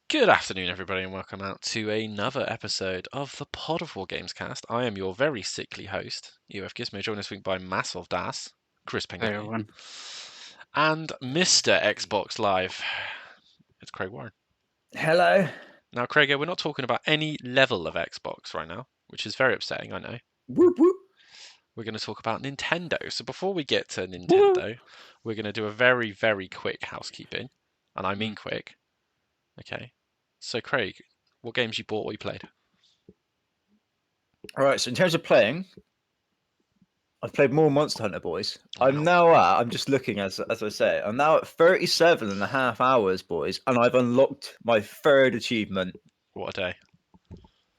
Good afternoon, everybody, and welcome out to another episode of the Pod of War Gamescast. I am your very sickly host, UF Gizmo, joined this week by Massive Das, Chris Hey Penguin, everyone. and Mr. Xbox Live. It's Craig Warren. Hello. Now, Craig, we're not talking about any level of Xbox right now, which is very upsetting, I know. Whoop whoop. We're going to talk about Nintendo. So before we get to Nintendo, we're going to do a very, very quick housekeeping, and I mean quick. Okay. So, Craig, what games you bought or you played? All right. So in terms of playing, I've played more Monster Hunter, boys. Wow. I'm just looking as I say, I'm now at 37 and a half hours, boys, and I've unlocked my third achievement. What a day.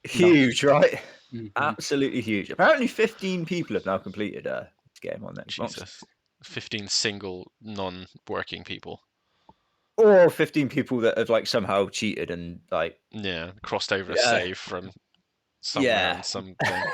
Huge, right? Mm-hmm. Absolutely huge. Apparently 15 people have now completed this game on Xbox. Jesus. 15 single non-working people. Or 15 people that have like somehow cheated and like crossed over a save from somewhere in some game.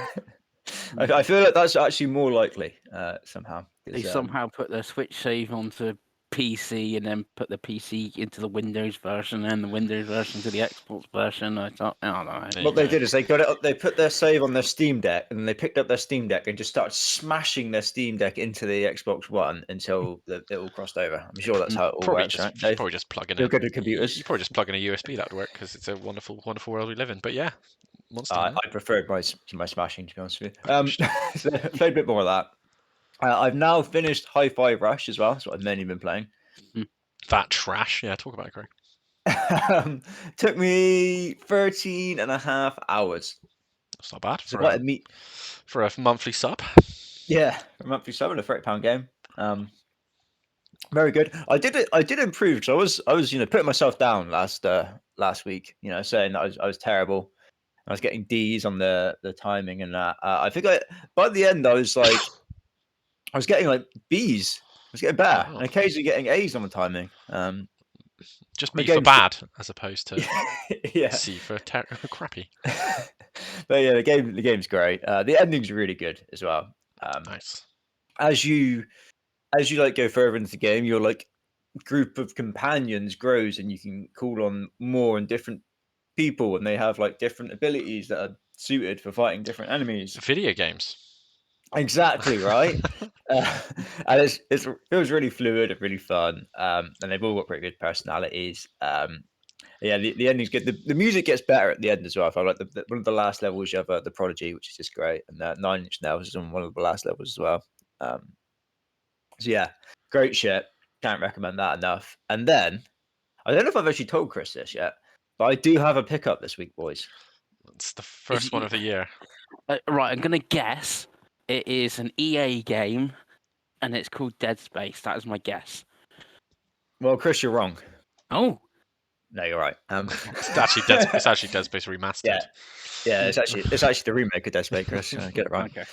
I feel like that's actually more likely somehow. They somehow put their Switch save onto PC and then put the PC into the Windows version and the Windows version to the Xbox version. I don't know. What they did is they got it. They put their save on their Steam Deck, and they picked up their Steam Deck and just started smashing their Steam Deck into the Xbox One until it all crossed over. I'm sure that's how it all works. Probably just plug in. You're good at computers. You probably just plug in a USB that would work because it's a wonderful, wonderful world we live in. But yeah, I preferred my smashing, to be honest with you. So I played a bit more of that. I've now finished Hi-Fi Rush as well. That's what I've mainly been playing. That trash. Yeah, talk about it, Craig. Took me 13 and a half hours. That's not bad for a monthly sub. Yeah, a monthly sub and a £30 game. Very good. I did improve because I was putting myself down last week. Saying that I was terrible. I was getting D's on the timing and that. I think by the end I was like I was getting like B's. I was getting better, and occasionally getting A's on the timing. Just B for bad, as opposed to C for crappy. But yeah, the game's great. The ending's really good as well. Nice. As you like go further into the game, your like group of companions grows, and you can call on more and different people, and they have like different abilities that are suited for fighting different enemies. Video games. Exactly right. And it feels really fluid and really fun. And they've all got pretty good personalities. Yeah, the ending's good. The music gets better at the end as well. I feel like one of the last levels you have the Prodigy, which is just great, and 9 Inch Nails is on one of the last levels as well. So yeah, great shit. Can't recommend that enough. And then I don't know if I've actually told Chris this yet, but I do have a pickup this week, boys. It's the first one of the year. Right, I'm gonna guess it is an EA game, and it's called Dead Space. That is my guess. Well, Chris, you're wrong. Oh. No, you're right. It's actually Dead Space remastered. Yeah, it's actually the remake of Dead Space, Chris. Get it right. Okay.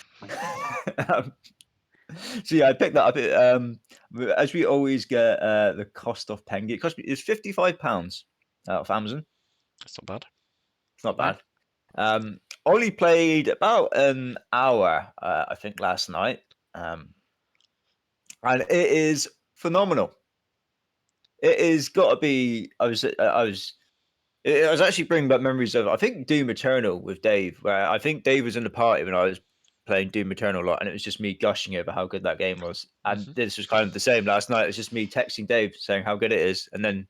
So yeah, I picked that up. As we always get the cost off Penguin. It's £55 off Amazon. That's not bad. It's not bad. Ollie played about an hour, I think, last night, and it is phenomenal. It is got to be. I was actually bringing back memories of, I think, Doom Eternal with Dave, where I think Dave was in the party when I was playing Doom Eternal a lot, and it was just me gushing over how good that game was. And this was kind of the same last night. It was just me texting Dave saying how good it is, and then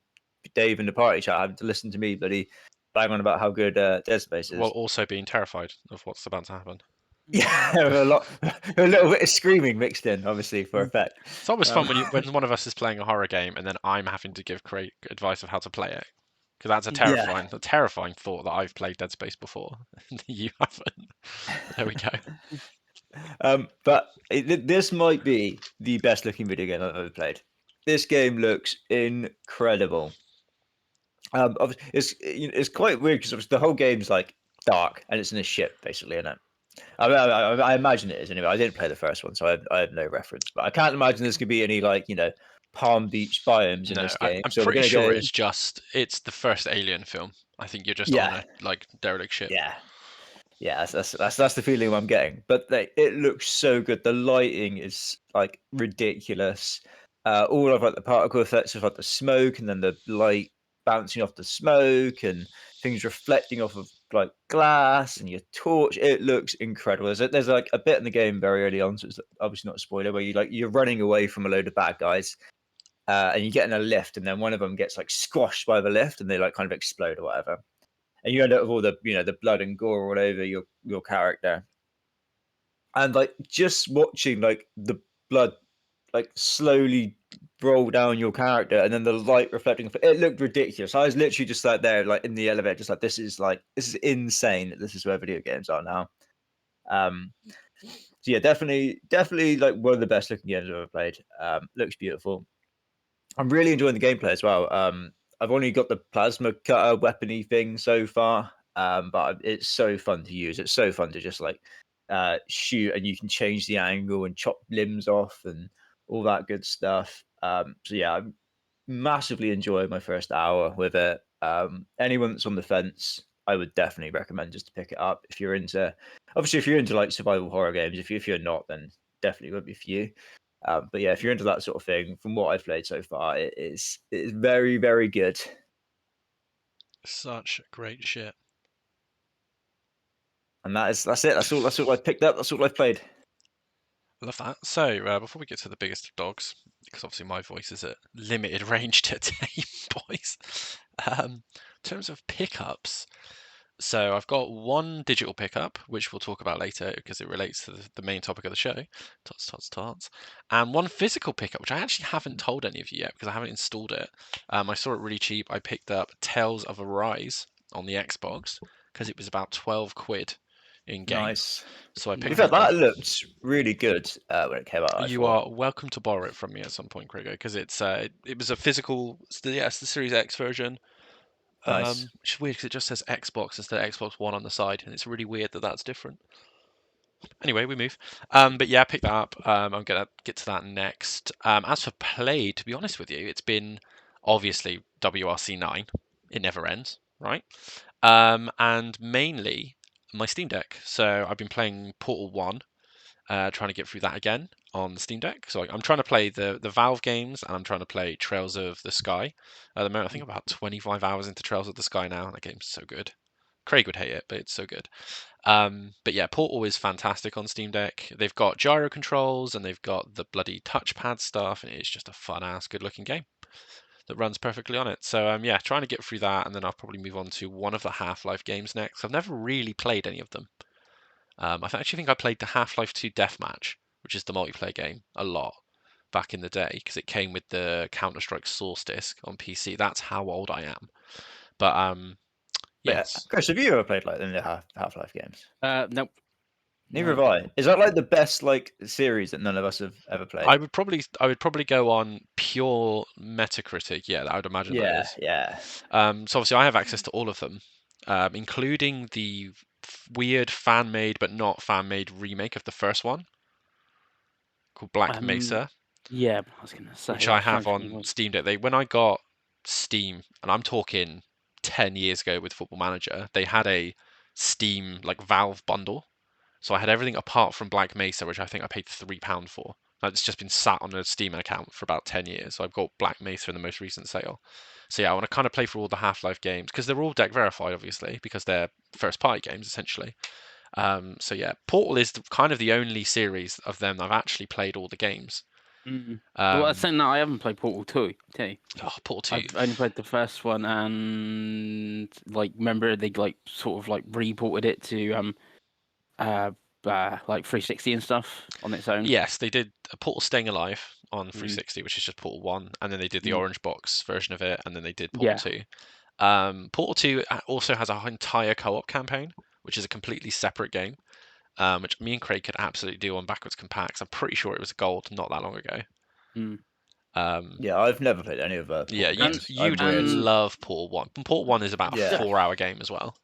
Dave in the party chat having to listen to me, but he bang on about how good Dead Space is. While also being terrified of what's about to happen. Yeah, a little bit of screaming mixed in, obviously, for effect. It's always fun when one of us is playing a horror game and then I'm having to give Craig advice of how to play it. Because that's a terrifying thought that I've played Dead Space before. You haven't. There we go. But this might be the best looking video game I've ever played. This game looks incredible. It's quite weird because the whole game's like dark and it's in a ship, basically, isn't it? I imagine it is anyway. I didn't play the first one, so I have no reference. But I can't imagine there's going to be any Palm Beach biomes in this game. I'm pretty sure it's the first Alien film. I think you're just on a derelict ship. Yeah, that's the feeling I'm getting. But it looks so good. The lighting is ridiculous. All of the particle effects of the smoke and then the light bouncing off the smoke and things reflecting off of like glass and your torch. It looks incredible. There's like a bit in the game very early on, so it's obviously not a spoiler, where you're running away from a load of bad guys, and you get in a lift, and then one of them gets like squashed by the lift, and they like kind of explode or whatever, and you end up with all the the blood and gore all over your character, and like just watching like the blood like slowly roll down your character, and then the light reflecting. It looked ridiculous. I was literally just like there, like in the elevator, just like this is insane. That this is where video games are now. So yeah, definitely like one of the best looking games I've ever played. Looks beautiful. I'm really enjoying the gameplay as well. I've only got the plasma cutter weapony thing so far, but it's so fun to use. It's so fun to just like shoot, and you can change the angle and chop limbs off and all that good stuff. So yeah, I'm massively enjoying my first hour with it. Anyone that's on the fence, I would definitely recommend just to pick it up if you're into. Obviously, if you're into like survival horror games, if you're not, then definitely won't be for you. But yeah, if you're into that sort of thing, from what I've played so far, it is very, very good. Such great shit. And that's it. That's all I've picked up. That's all I've played. I love that. So before we get to the biggest of dogs, because obviously my voice is at limited range today, boys. In terms of pickups, so I've got one digital pickup, which we'll talk about later because it relates to the main topic of the show, tots, and one physical pickup, which I actually haven't told any of you yet because I haven't installed it. I saw it really cheap. I picked up Tales of Arise on the Xbox because it was about 12 quid in game. Nice. So I To be picked fair, that up. that looked really good when it came out. You are welcome to borrow it from me at some point, Gregor, because it was a physical. It's the Series X version. Nice. Which is weird because it just says Xbox instead of Xbox One on the side, and it's really weird that that's different. Anyway, we move. But yeah, pick that up. I'm gonna get to that next. As for play, to be honest with you, it's been obviously WRC9. It never ends, right? And mainly my Steam Deck. So I've been playing Portal 1. Trying to get through that again on the Steam Deck. So I'm trying to play the Valve games, and I'm trying to play Trails of the Sky. At the moment, I think I'm about 25 hours into Trails of the Sky now. That game's so good. Craig would hate it, but it's so good. But yeah, Portal is fantastic on Steam Deck. They've got gyro controls and they've got the bloody touchpad stuff, and it's just a fun-ass, good-looking game that runs perfectly on it. So yeah, trying to get through that, and then I'll probably move on to one of the Half-Life games next. I've never really played any of them. I actually think I played the Half-Life 2 Deathmatch, which is the multiplayer game, a lot back in the day because it came with the Counter-Strike Source disc on PC. That's how old I am. But yes. Chris, have you ever played like any Half-Life games? Nope. Neither have I. Is that like the best like series that none of us have ever played? I would probably go on pure Metacritic. Yeah, I would imagine that is. Yeah. So obviously I have access to all of them, including the weird fan-made but not fan-made remake of the first one called Black Mesa. Yeah, I was gonna say. Which I have on Steam Deck. When I got Steam, and I'm talking 10 years ago with Football Manager, they had a Steam like Valve bundle. So I had everything apart from Black Mesa, which I think I paid £3 for. It's just been sat on a Steam account for about 10 years. So I've got Black Mesa in the most recent sale. So yeah, I want to kind of play through all the Half-Life games because they're all deck verified, obviously, because they're first-party games essentially. So yeah, Portal is kind of the only series of them that I've actually played all the games. Well, I'm saying that I haven't played Portal 2 too. Oh, Portal 2. I've only played the first one, and like remember they like sort of like reported it to like 360 and stuff on its own. Yes, they did a Portal Staying Alive on 360, which is just Portal 1, and then they did the Orange Box version of it, and then they did Portal 2. Portal 2 also has an entire co-op campaign, which is a completely separate game, which me and Craig could absolutely do on backwards compacts. I'm pretty sure it was gold not that long ago. Yeah, I've never played any of that. Yeah, you'd love Portal 1. Portal 1 is about a 4-hour game as well.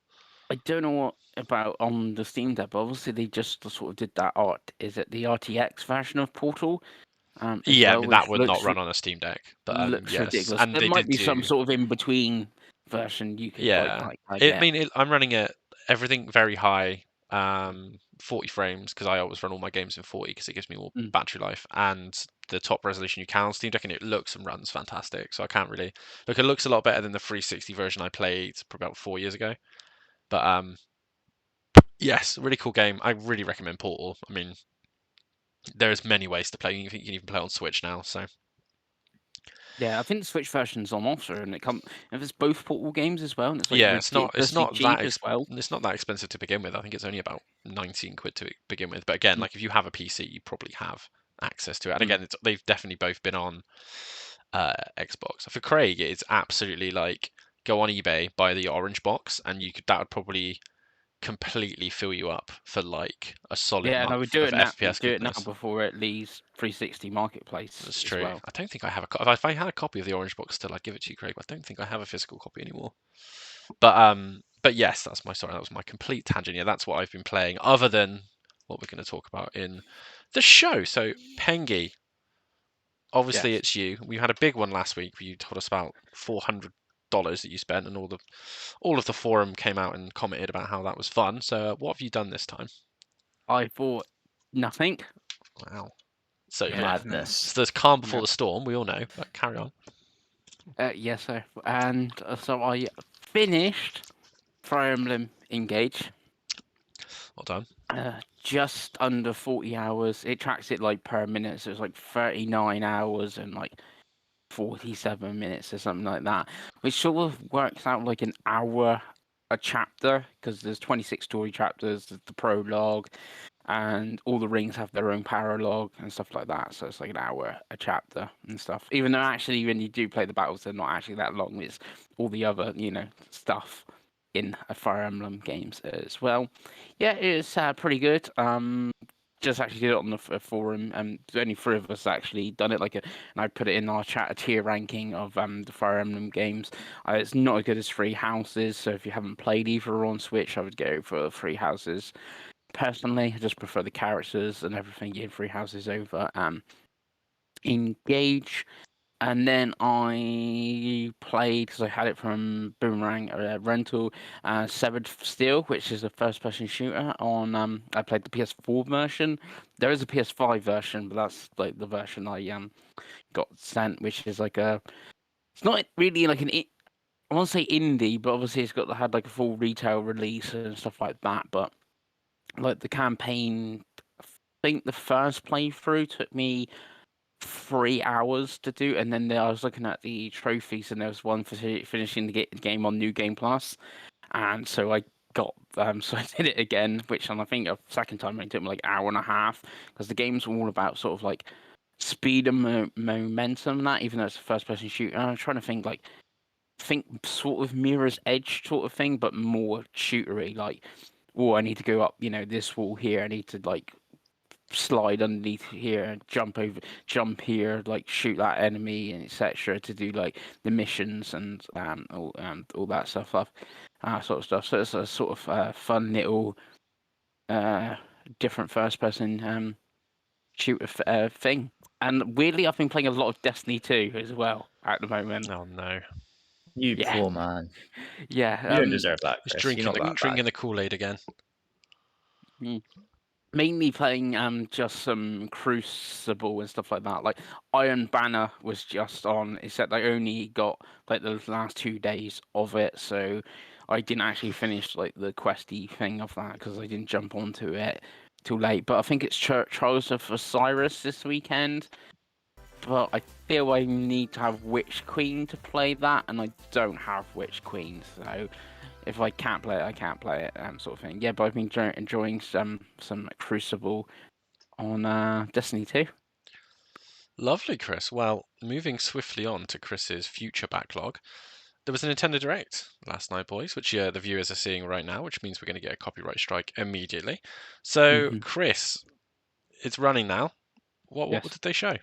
I don't know what about on the Steam Deck, but obviously they just sort of did that art. Is it the RTX version of Portal? Yeah, I mean, that would not run on a Steam Deck. But looks yes. ridiculous. And there might be some sort of in-between version you could I'm running it everything very high, 40 frames, because I always run all my games in 40 because it gives me more Mm. battery life, and the top resolution you can on Steam Deck, and it looks and runs fantastic. So I can't really look. It looks a lot better than the 360 version I played about 4 years ago. But yes, really cool game. I really recommend Portal. I mean, there's many ways to play. You can even play it on Switch now. So Yeah, I think the Switch version's on offer, and if it's both Portal games as well, and it's like yeah, it's ridiculously not cheap that as well. it's not that expensive to begin with. I think it's only about 19 quid to begin with. But again, Mm. like if you have a PC, you probably have access to it. And Mm. again, they've definitely both been on Xbox. For Craig, it's absolutely like go on eBay, buy the orange box, and that would probably completely fill you up for like a solid Yeah, and I would month do of it now. FPS Do it now goodness. before it leaves 360 Marketplace That's as true. well. I don't think I have if I had a copy of the orange box still, I'd give it to you, Craig. I don't think I have a physical copy anymore. But yes, that was my complete tangent. Yeah, that's what I've been playing, other than what we're going to talk about in the show. So, Pengy, obviously Yes. it's you. We had a big one last week where you told us about $400 that you spent, and all of the forum came out and commented about how that was fun. So, what have you done this time? I bought nothing. Wow. So, Yeah. Madness. there's calm before Yeah. the storm. We all know, but carry on. Yes, sir. And so I finished Fire Emblem Engage. Well done. Just under 40 hours. It tracks it like per minute, so it's like 39 hours and like 47 minutes or something like that, which sort of works out like an hour a chapter because there's 26 story chapters, there's the prologue, and all the rings have their own paralogue and stuff like that. So it's like an hour a chapter and stuff. Even though actually when you do play the battles, they're not actually that long. It's all the other, stuff in a Fire Emblem games as well. Yeah, it's pretty good. Just actually did it on the forum, and only 3 of us actually done it. And I put it in our chat, a tier ranking of the Fire Emblem games. It's not as good as Three Houses, so if you haven't played either on Switch, I would go for Three Houses. Personally, I just prefer the characters and everything in Three Houses over Engage. And then I played, because I had it from Boomerang Rental, Severed Steel, which is a first-person shooter on. I played the PS4 version. There is a PS5 version, but that's like the version I got sent, which is like It's not really like I won't say indie, but obviously it's had like a full retail release and stuff like that. But like the campaign, I think the first playthrough took me 3 hours to do, and then I was looking at the trophies, and there was one for finishing the game on New Game Plus, and so I got so I did it again, which I think a second time it took me like hour and a half because the game's all about sort of like speed and momentum and that, even though it's a first person shooter. And I'm trying to think sort of Mirror's Edge sort of thing, but more shootery. Like, oh, I need to go up, this wall here. I need to like slide underneath here and jump here, like shoot that enemy and etc. to do like the missions and all that stuff, sort of stuff. So it's a sort of fun little different first person shooter thing. And weirdly, I've been playing a lot of Destiny 2 as well at the moment. Oh no, You Yeah, poor man. yeah. You don't deserve that, he's Chris. You're not that drinking bad. the Kool-Aid again. Mainly playing just some Crucible and stuff like that. Like Iron Banner was just on, except I only got like the last 2 days of it, so I didn't actually finish like the questy thing of that because I didn't jump onto it too late. But I think it's Trials of Osiris this weekend. But I feel I need to have Witch Queen to play that, and I don't have Witch Queen, so if I can't play it, I can't play it, sort of thing. Yeah, but I've been enjoying some Crucible on Destiny 2. Lovely, Chris. Well, moving swiftly on to Chris's future backlog, there was a Nintendo Direct last night, boys, which the viewers are seeing right now, which means we're going to get a copyright strike immediately. So, Chris, it's running now. What Yes. did they show?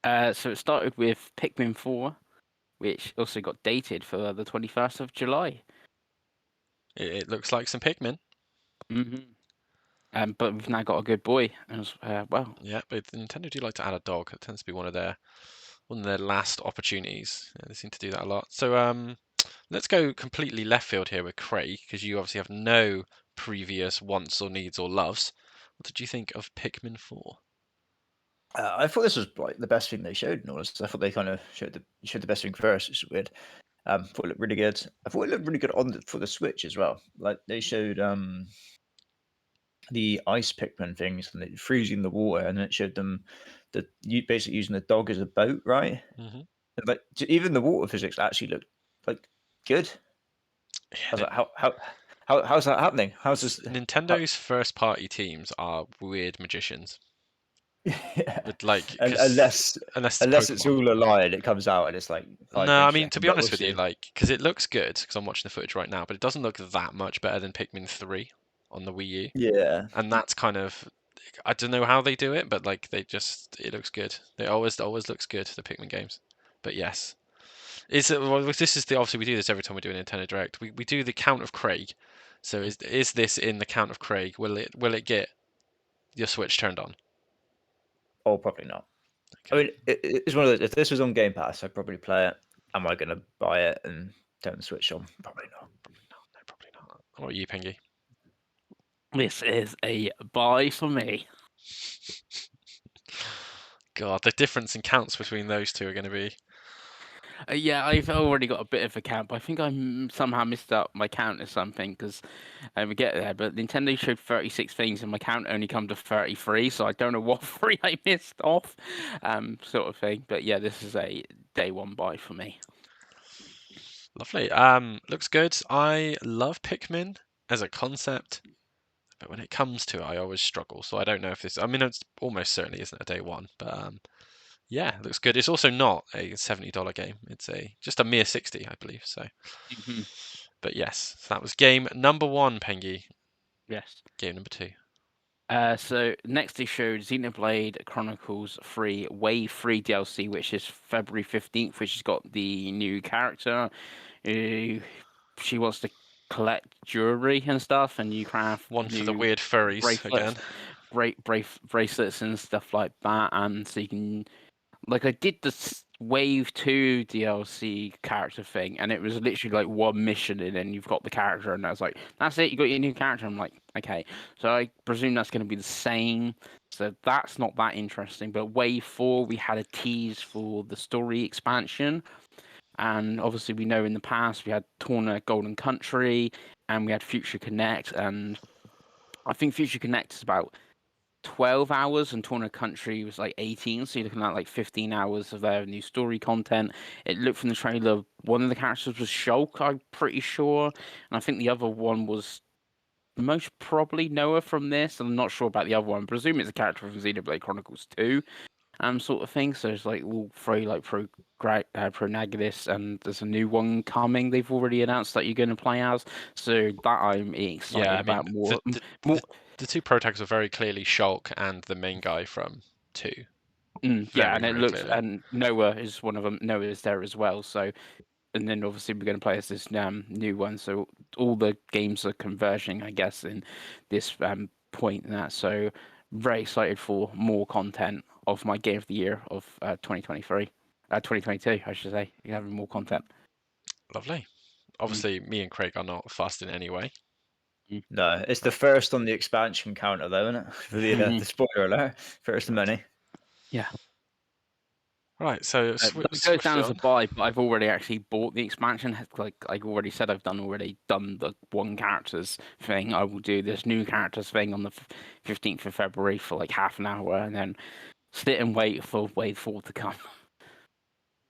So it started with Pikmin 4, which also got dated for the 21st of July. It looks like some Pikmin. But we've now got a good boy as well. Yeah, but Nintendo do like to add a dog. It tends to be one of their last opportunities. Yeah, they seem to do that a lot. So let's go completely left field here with Craig, because you obviously have no previous wants or needs or loves. What did you think of Pikmin 4? I thought this was like the best thing they showed. In honest, I thought they kind of showed the best thing first, which is weird. Thought it looked really good. I thought it looked really good for the Switch as well. Like they showed the ice Pikmin things and it freezing the water, and it showed them that you basically using the dog as a boat, right? Mm-hmm. And like even the water physics actually looked like good. I was like, how's that happening? How's this? Nintendo first party teams are weird magicians. Yeah. With like, And unless it's it's Pokemon. all a lie and it comes out and it's like 5 No, I frames a mean, to second, be but honest we'll with you, see. like, because it looks good, because I'm watching the footage right now, but it doesn't look that much better than Pikmin 3 on the Wii U. Yeah. And that's kind of, I don't know how they do it, but like it looks good. It always looks good, the Pikmin games. But yes, well, this is obviously we do this every time we do a Nintendo Direct. We do the Count of Craig. So is this in the Count of Craig? Will it get your Switch turned on? Oh, probably not. I Okay. mean, it's one of those. If this was on Game Pass, I'd probably play it. Am I going to buy it and turn the Switch on? Probably not. Probably not. No, probably not. What about you, Pingy? This is a buy for me. God, the difference in counts between those two are going to be. Yeah, I've already got a bit of a count, but I think I somehow missed out my count or something because we get there. But Nintendo showed 36 things, and my count only come to 33, so I don't know what three I missed off, sort of thing. But yeah, this is a day one buy for me. Lovely. Looks good. I love Pikmin as a concept, but when it comes to it, I always struggle. So I don't know if this. I mean, it's almost certainly isn't a day one, but yeah, looks good. It's also not a $70 game. It's just a mere 60, I believe. So, Mm-hmm. but yes, so that was game number one, Pengy. Yes. Game number two. So next they showed Xenoblade Chronicles 3 Wave 3 DLC, which is February 15th, which has got the new character. She wants to collect jewelry and stuff, and you craft One for the new weird furries bracelets, again. bracelets and stuff like that. And so you can, like, I did the Wave 2 DLC character thing, and it was literally like one mission, and then you've got the character, and I was like, that's it, you got your new character. I'm like, okay, so I presume that's going to be the same. So that's not that interesting. But Wave 4, we had a tease for the story expansion. And obviously, we know in the past we had Torna Golden Country and we had Future Connect. And I think Future Connect is about 12 hours and Torna Country was like 18. So you're looking at like 15 hours of their new story content. It looked from the trailer, one of the characters was Shulk, I'm pretty sure. And I think the other one was most probably Noah from this. I'm not sure about the other one. I presume it's a character from Xenoblade Chronicles 2. Sort of thing. So it's like all three like protagonists, and there's a new one coming. They've already announced that you're going to play as. So that I'm excited Yeah, I mean, about more. the two protagonists are very clearly Shulk and the main guy from 2. Yeah, Very, and it very looks, clearly. and Noah is one of them. Noah is there as well. So, and then obviously we're going to play as this new one. So all the games are converging, I guess, in this point and that. So very excited for more content of my game of the year of 2023, 2022, I should say. You having more content. Lovely. Obviously, me and Craig are not fussed in any way. No, it's the first on the expansion counter, though, isn't it? For the spoiler alert, first of many. Yeah. Right, so That goes swiftly down as a on. buy, but I've already actually bought the expansion. Like I already said, I've already done the one characters thing. I will do this new characters thing on the 15th of February for like half an hour, and then sit and wait for Wave 4 to come.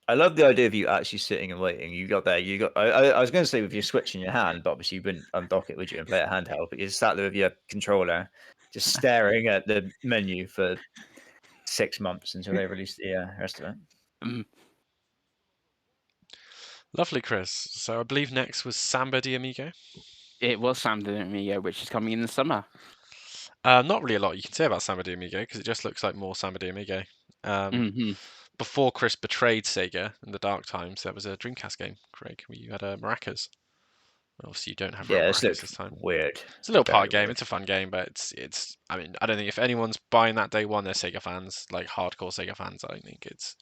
I love the idea of you actually sitting and waiting. You got there. You got. I was going to say with your Switch in your hand, but obviously you wouldn't undock it, would you, and play it handheld? But you sat there with your controller, just staring at the menu for 6 months until they release the rest of it. Mm. Lovely, Chris. So I believe next was Samba de Amigo. It was Sam Amigo, which is coming in the summer. Not really a lot you can say about Samba de Amigo because it just looks like more Samba de Amigo. Before Chris betrayed Sega in the dark times, there was a Dreamcast game, Craig, where you had maracas. Obviously, you don't have real Yeah, maracas this this time. weird. It's a little party Very game. weird. It's a fun game, but it's. I mean, I don't think if anyone's buying that day one, they're Sega fans, like hardcore Sega fans. I don't think it's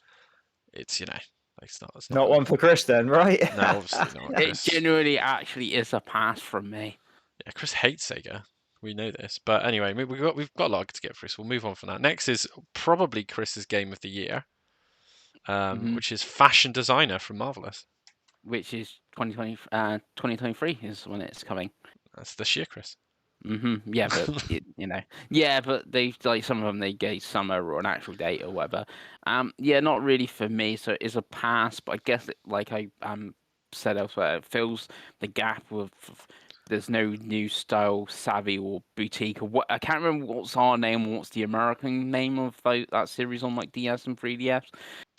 it's not. Not one for Chris then, right? No, obviously not, It Chris. genuinely actually is a pass from me. Yeah, Chris hates Sega. We know this, but anyway, we've got a lot to get through, so we'll move on from that. Next is probably Chris's game of the year, which is Fashion Designer from Marvelous. Which is 2023 is when it's coming. That's this year, Chris. Yeah, but yeah, but they like some of them they gave summer or an actual date or whatever. Yeah, not really for me. So it is a pass, but I guess like I said elsewhere, it fills the gap with there's no new style savvy or boutique or what. I can't remember what's our name, what's the American name of that series on like DS and 3DS.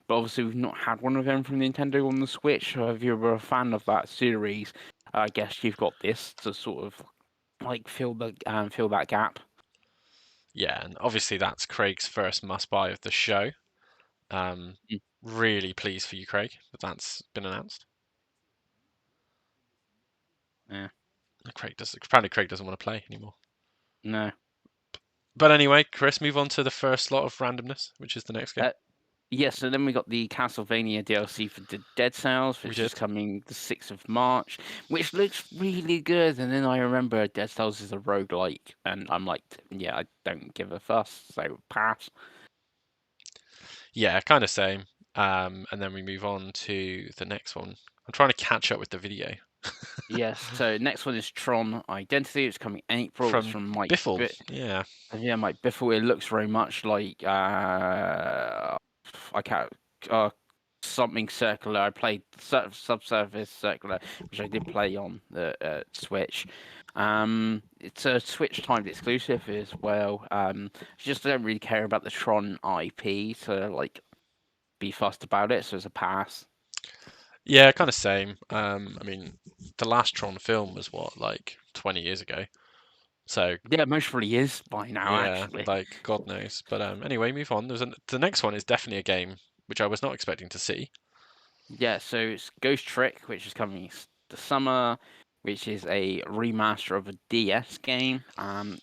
But obviously we've not had one of them from Nintendo on the Switch. So if you're a fan of that series, I guess you've got this to sort of like fill that gap. Yeah, and obviously that's Craig's first must-buy of the show. Really pleased for you, Craig, that's been announced. Yeah. Apparently Craig doesn't want to play anymore. No. But anyway, Chris, move on to the first slot of randomness, which is the next game. Yeah, so then we got the Castlevania DLC for the Dead Cells, which is coming the 6th of March, which looks really good. And then I remember Dead Cells is a roguelike, and I'm like, yeah, I don't give a fuss, so pass. Yeah, kind of same. And then we move on to the next one. I'm trying to catch up with the video. Yes, so next one is Tron Identity. It's coming April. It's from Mike Biffle. Yeah. Yeah, Mike Biffle. It looks very much like I can't something circular. I played Subsurface Circular, which I did play on the Switch. It's a Switch timed exclusive as well. Just don't really care about the Tron IP to like be fussed about it, so it's a pass. Yeah, kind of same. I mean, the last Tron film was what, like 20 years ago. So yeah, most probably is by now. yeah, Actually, like God knows. But anyway, move on. The next one is definitely a game which I was not expecting to see. Yeah, so it's Ghost Trick, which is coming the summer, which is a remaster of a DS game.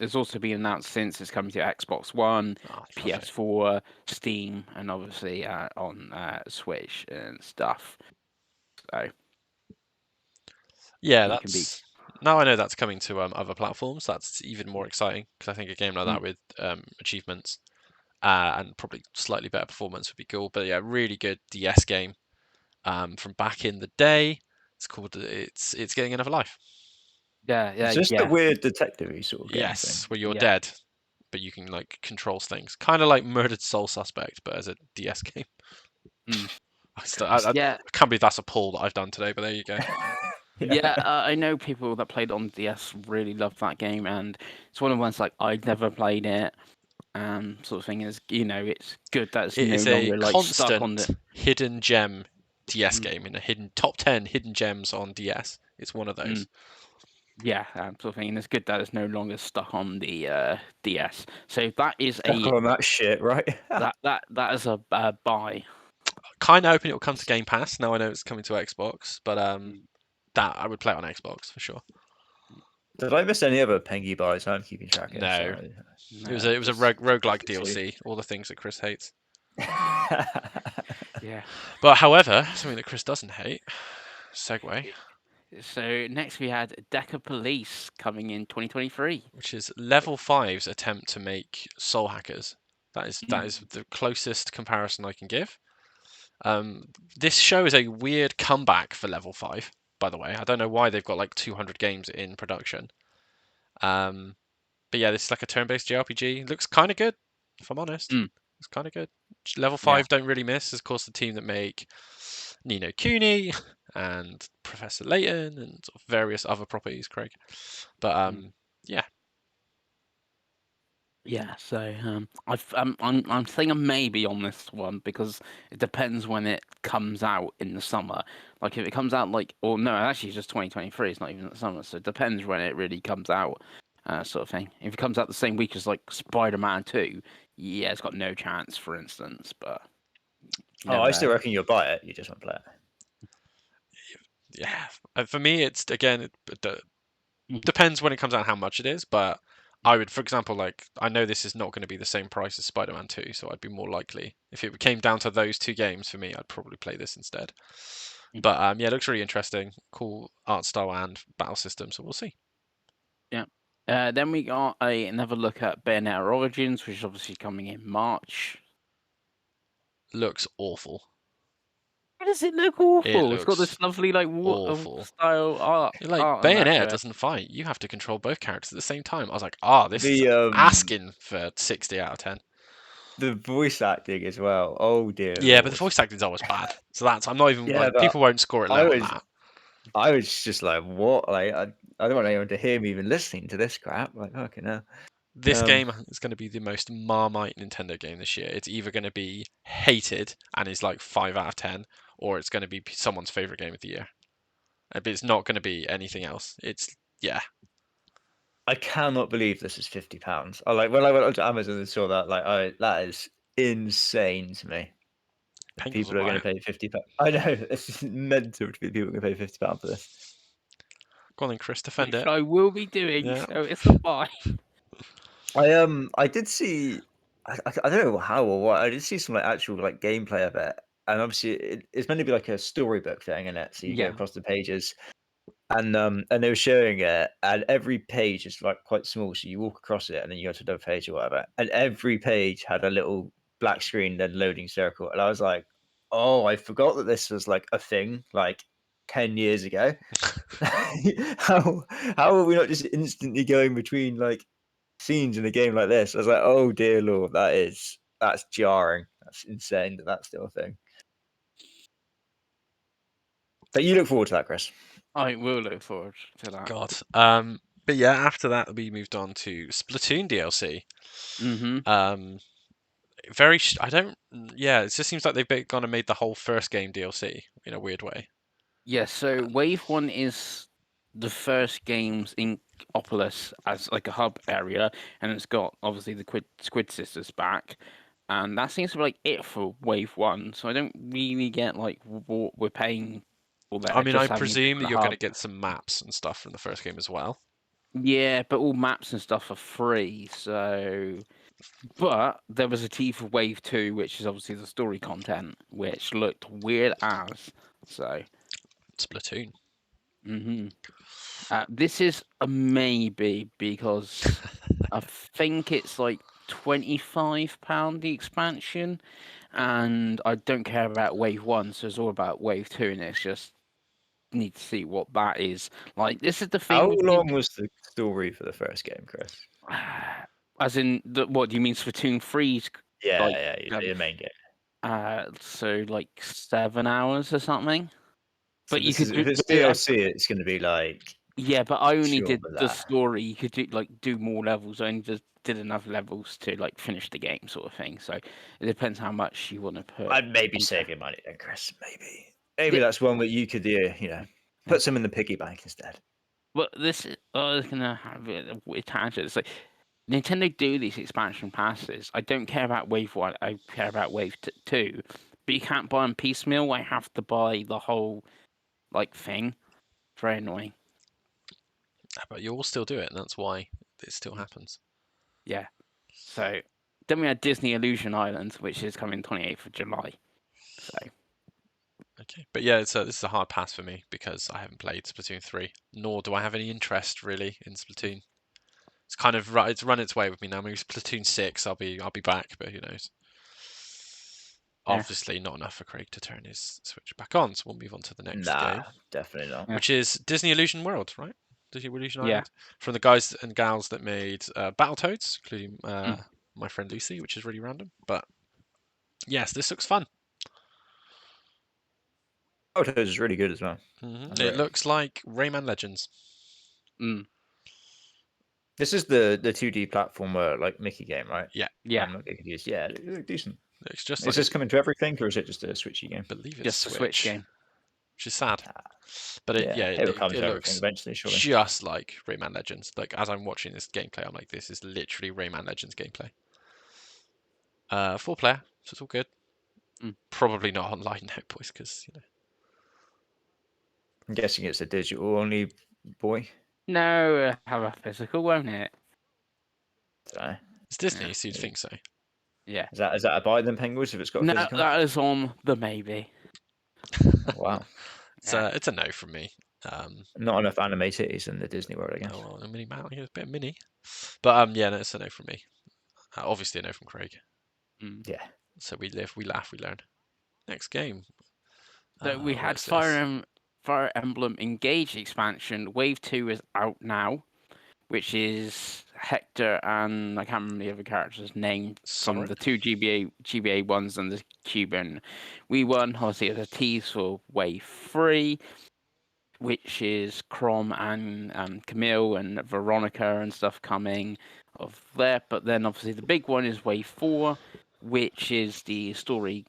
It's also been announced since it's coming to Xbox One, PS4, Steam, and obviously on Switch and stuff. So yeah, now I know that's coming to other platforms. That's even more exciting because I think a game like that with achievements and probably slightly better performance would be cool. But yeah, really good DS game from back in the day. It's called it's Getting Another Life. Yeah, It's just a weird detective-y sort of game Yes, thing. where you're dead, but you can like control things, kind of like Murdered Soul Suspect, but as a DS game. I can't believe that's a pull that I've done today, but there you go. I know people that played on DS really loved that game, and it's one of the ones like I'd never played it. Sort of thing is, it's good that it's no longer like stuck on the hidden gem DS game in a hidden top 10 hidden gems on DS. It's one of those. Yeah, sort of thing. And it's good that it's no longer stuck on the DS. So that is stuck on that shit, right? that is a buy. Kind of hoping it will come to Game Pass. Now I know it's coming to Xbox, but that I would play it on Xbox for sure. Did I miss any other Pengy buys? I'm keeping track of it. No. It was a roguelike DLC. All the things that Chris hates. Yeah. But however, something that Chris doesn't hate. Segue. So next we had Deca Police coming in 2023, which is Level 5's attempt to make Soul Hackers. That is the closest comparison I can give. This show is a weird comeback for Level 5, by the way. I don't know why they've got like 200 games in production. But yeah, this is like a turn-based JRPG. It looks kind of good, if I'm honest. It's kind of good. Level 5 don't really miss. Of course, the team that make Ni no Kuni and Professor Layton and sort of various other properties, Craig. But yeah. Yeah, so I'm thinking maybe on this one because it depends when it comes out in the summer. Like if it comes out actually it's just 2023. It's not even the summer, so it depends when it really comes out, sort of thing. If it comes out the same week as like Spider-Man 2, yeah, it's got no chance, for instance. But I still reckon you'll buy it. You just won't play it. Yeah, for me, it's again it depends when it comes out how much it is, but I would, for example, like I know this is not going to be the same price as Spider-Man 2, so I'd be more likely if it came down to those two games for me, I'd probably play this instead. But yeah, it looks really interesting, cool art style and battle system, so we'll see. Yeah, Then we got another look at Bayonetta Origins, which is obviously coming in March. Looks awful. Why does it look awful? It's got looks this lovely like awful. style art. Like art and that to Bayonetta it. doesn't fight. You have to control both characters at the same time. I was like, this is The asking for 60 out of 10. the voice acting as well. Oh dear. Yeah, but the Lord. voice acting's always bad. So that's I'm not even Yeah, like but people won't score it I low on was that. I was just like, what? Like, I don't want anyone to hear me even listening to this crap. Like, okay, no. This game is going to be the most Marmite Nintendo game this year. It's either going to be hated and is like 5 out of 10, or it's going to be someone's favorite game of the year. But it's not going to be anything else. Yeah. I cannot believe this is £50. I like when I went onto Amazon and saw that. Like, that is insane to me. Painful People are going to pay £50. I know it's mental to be people going to pay £50 for this. Go on then, Chris, defend Which it. I will be doing, Yeah. so it's a buy. I did see. I don't know how or what. I did see some like actual like gameplay of it, and obviously it's meant to be like a storybook thing in it. So you go Yeah. across the pages, and they were showing it, and every page is like quite small. So you walk across it, and then you go to another page or whatever, and every page had a little black screen, then loading circle, and I was like, oh, I forgot that this was like a thing like 10 years ago. how are we not just instantly going between like scenes in a game like this? I was like, oh dear lord, that's jarring. That's insane that that's still a thing. But you look forward to that, Chris. I will look forward to that. God. But yeah, after that we moved on to Splatoon DLC. Mm-hmm. I don't. Yeah, it just seems like they've gone and made the whole first game DLC in a weird way. Yeah, so Wave 1 is the first games in Opolis as like a hub area, and it's got obviously the Squid Sisters back, and that seems to be like it for Wave 1. So I don't really get like what we're paying for there. I mean, I just having presume that the you're going to hub. get some maps and stuff from the first game as well. Yeah, but all maps and stuff are free, so. But there was a T for Wave 2, which is obviously the story content, which looked weird as. So. Splatoon. Mm-hmm. This is a maybe because I think it's like £25 the expansion, and I don't care about Wave 1, so it's all about Wave 2, and it's just need to see what that is. Like, this is the thing How with long was the story for the first game, Chris? as in what do you mean Splatoon 3's Yeah, like your main game. so like 7 hours or something. So But you this could is if it's do DLC, it's going to be like yeah, but I only sure did with the that. story. You could do more levels. I only just did enough levels to like finish the game, sort of thing. So it depends how much you want to put. I'd maybe into save it. your money then, Chris. Maybe that's one that you could put some in the piggy bank instead. But this I was gonna have a weird tangent. It's like Nintendo do these expansion passes. I don't care about Wave 1. I care about Wave 2. But you can't buy them piecemeal. I have to buy the whole like thing. Very annoying. But you all still do it, and that's why it still happens. Yeah. So then we had Disney Illusion Island, which is coming 28th of July. So Okay, but yeah, this is a hard pass for me because I haven't played Splatoon 3, nor do I have any interest really in Splatoon. It's kind of it's run its way with me now. Maybe Splatoon 6, I'll be back, but who knows? Yeah. Obviously, not enough for Craig to turn his Switch back on. So we'll move on to the next game, definitely not. which is Disney Illusion World, right? Disney Illusion Yeah. Island, from the guys and gals that made Battletoads, including my friend Lucy, which is really random. But yes, this looks fun. Battletoads is really good as well. It looks like Rayman Legends. This is the 2D platformer like Mickey game, right? Yeah. I'm not getting confused. Yeah, it looks decent. It's just Is like, this coming to everything, or is it just a Switchy game? I believe it's Just a Switch game. which is sad. But it will come it to everything looks eventually, surely. just like Rayman Legends. Like as I'm watching this gameplay, I'm like, this is literally Rayman Legends gameplay. 4-player, so it's all good. Probably not online now, boys, because I'm guessing it's a digital only, boy. No, have a physical, won't it? It's Disney, so you'd think so. Yeah. Is that a buy then, Penguins, if it's got a No, physical? that is on the maybe. Oh, wow. It's a no from me. Not enough anime titties in the Disney World, I guess. Oh, well, a mini man, a bit of mini. But yeah, no, it's a no from me. Obviously a no from Craig. Yeah. So we live, we laugh, we learn. Next game. So we What had is this? Fire Emblem Engage expansion. Wave 2 is out now, which is Hector and I can't remember the other character's name from Sonoran? the two GBA ones and the Cuban. We won, obviously, the tease for Wave 3, which is Crom and Camille and Veronica and stuff coming of there. But then obviously the big one is Wave 4, which is the story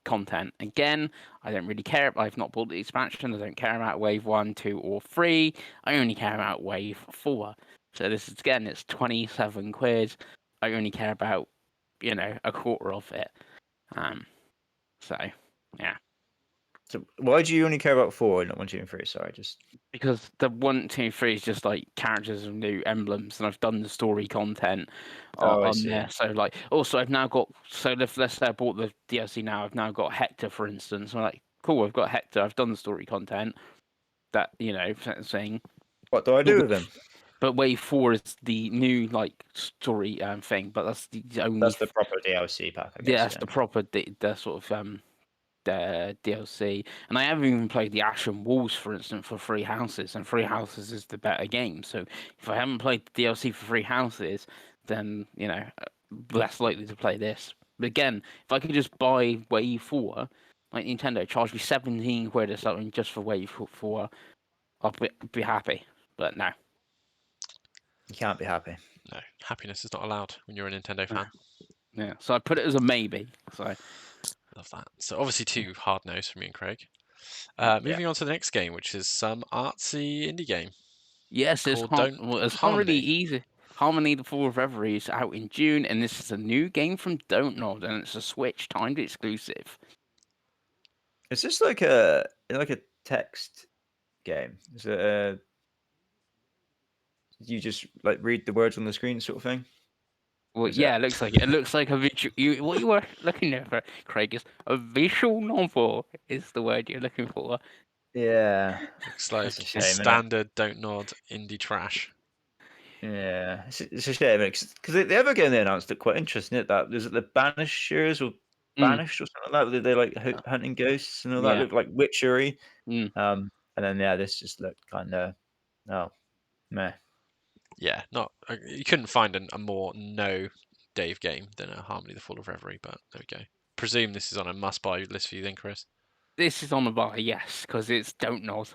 content. Again, I don't really care. I've not bought the expansion. I don't care about Wave 1, 2, or 3. I only care about Wave 4. So this is, again, it's 27 quid. I only care about, a quarter of it. So, yeah. So why do you only care about 4 and not 1, 2, and 3? Sorry, just Because the 1, 2, 3 is just like characters and new emblems, and I've done the story content I on see. there. So like, also I've now got. So let's say I bought the DLC now. I've now got Hector, for instance. I'm like, cool. I've got Hector. I've done the story content. That thing. What do I do with him? But Wave 4 is the new like story thing. But that's the only. That's the proper DLC pack, I guess. Yeah, that's the proper the sort of DLC, and I haven't even played the Ashen Walls, for instance, for Free Houses, and Free Houses is the better game. So if I haven't played the DLC for Free Houses, then less likely to play this. But again, if I could just buy Wave 4, like Nintendo charged me 17 quid or something just for Wave 4, I'll be happy. But no. You can't be happy. No, happiness is not allowed when you're a Nintendo fan. Yeah, so I put it as a maybe. So Love that. So obviously 2 hard no's from me and Craig. Moving on to the next game, which is some artsy indie game yes, called Don't it's not really Harmony. easy. Harmony: The Fall of Reverie is out in June, and this is a new game from Don't Nod, and it's a Switch timed exclusive. Is this like a text game? Is it you just like read the words on the screen sort of thing? Well, Is yeah, it? it looks like it. It looks like a visual. What you were looking at, for, Craig, is a visual novel. Is the word you're looking for? Yeah. Looks like That's a shame, innit? standard Don't Nod indie trash. Yeah, it's a shame because the other game they announced looked quite interesting. That was it the Banishers or Banished or something like that. They like hunting ghosts and all that. Yeah. Looked like witchery. Mm. And then this just looked kind of meh. Yeah, not you couldn't find a more no Dave game than a Harmony: The Fall of Reverie, but there we go. Presume this is on a must-buy list for you then, Chris. This is on the buy, yes, because it's Don't Nod.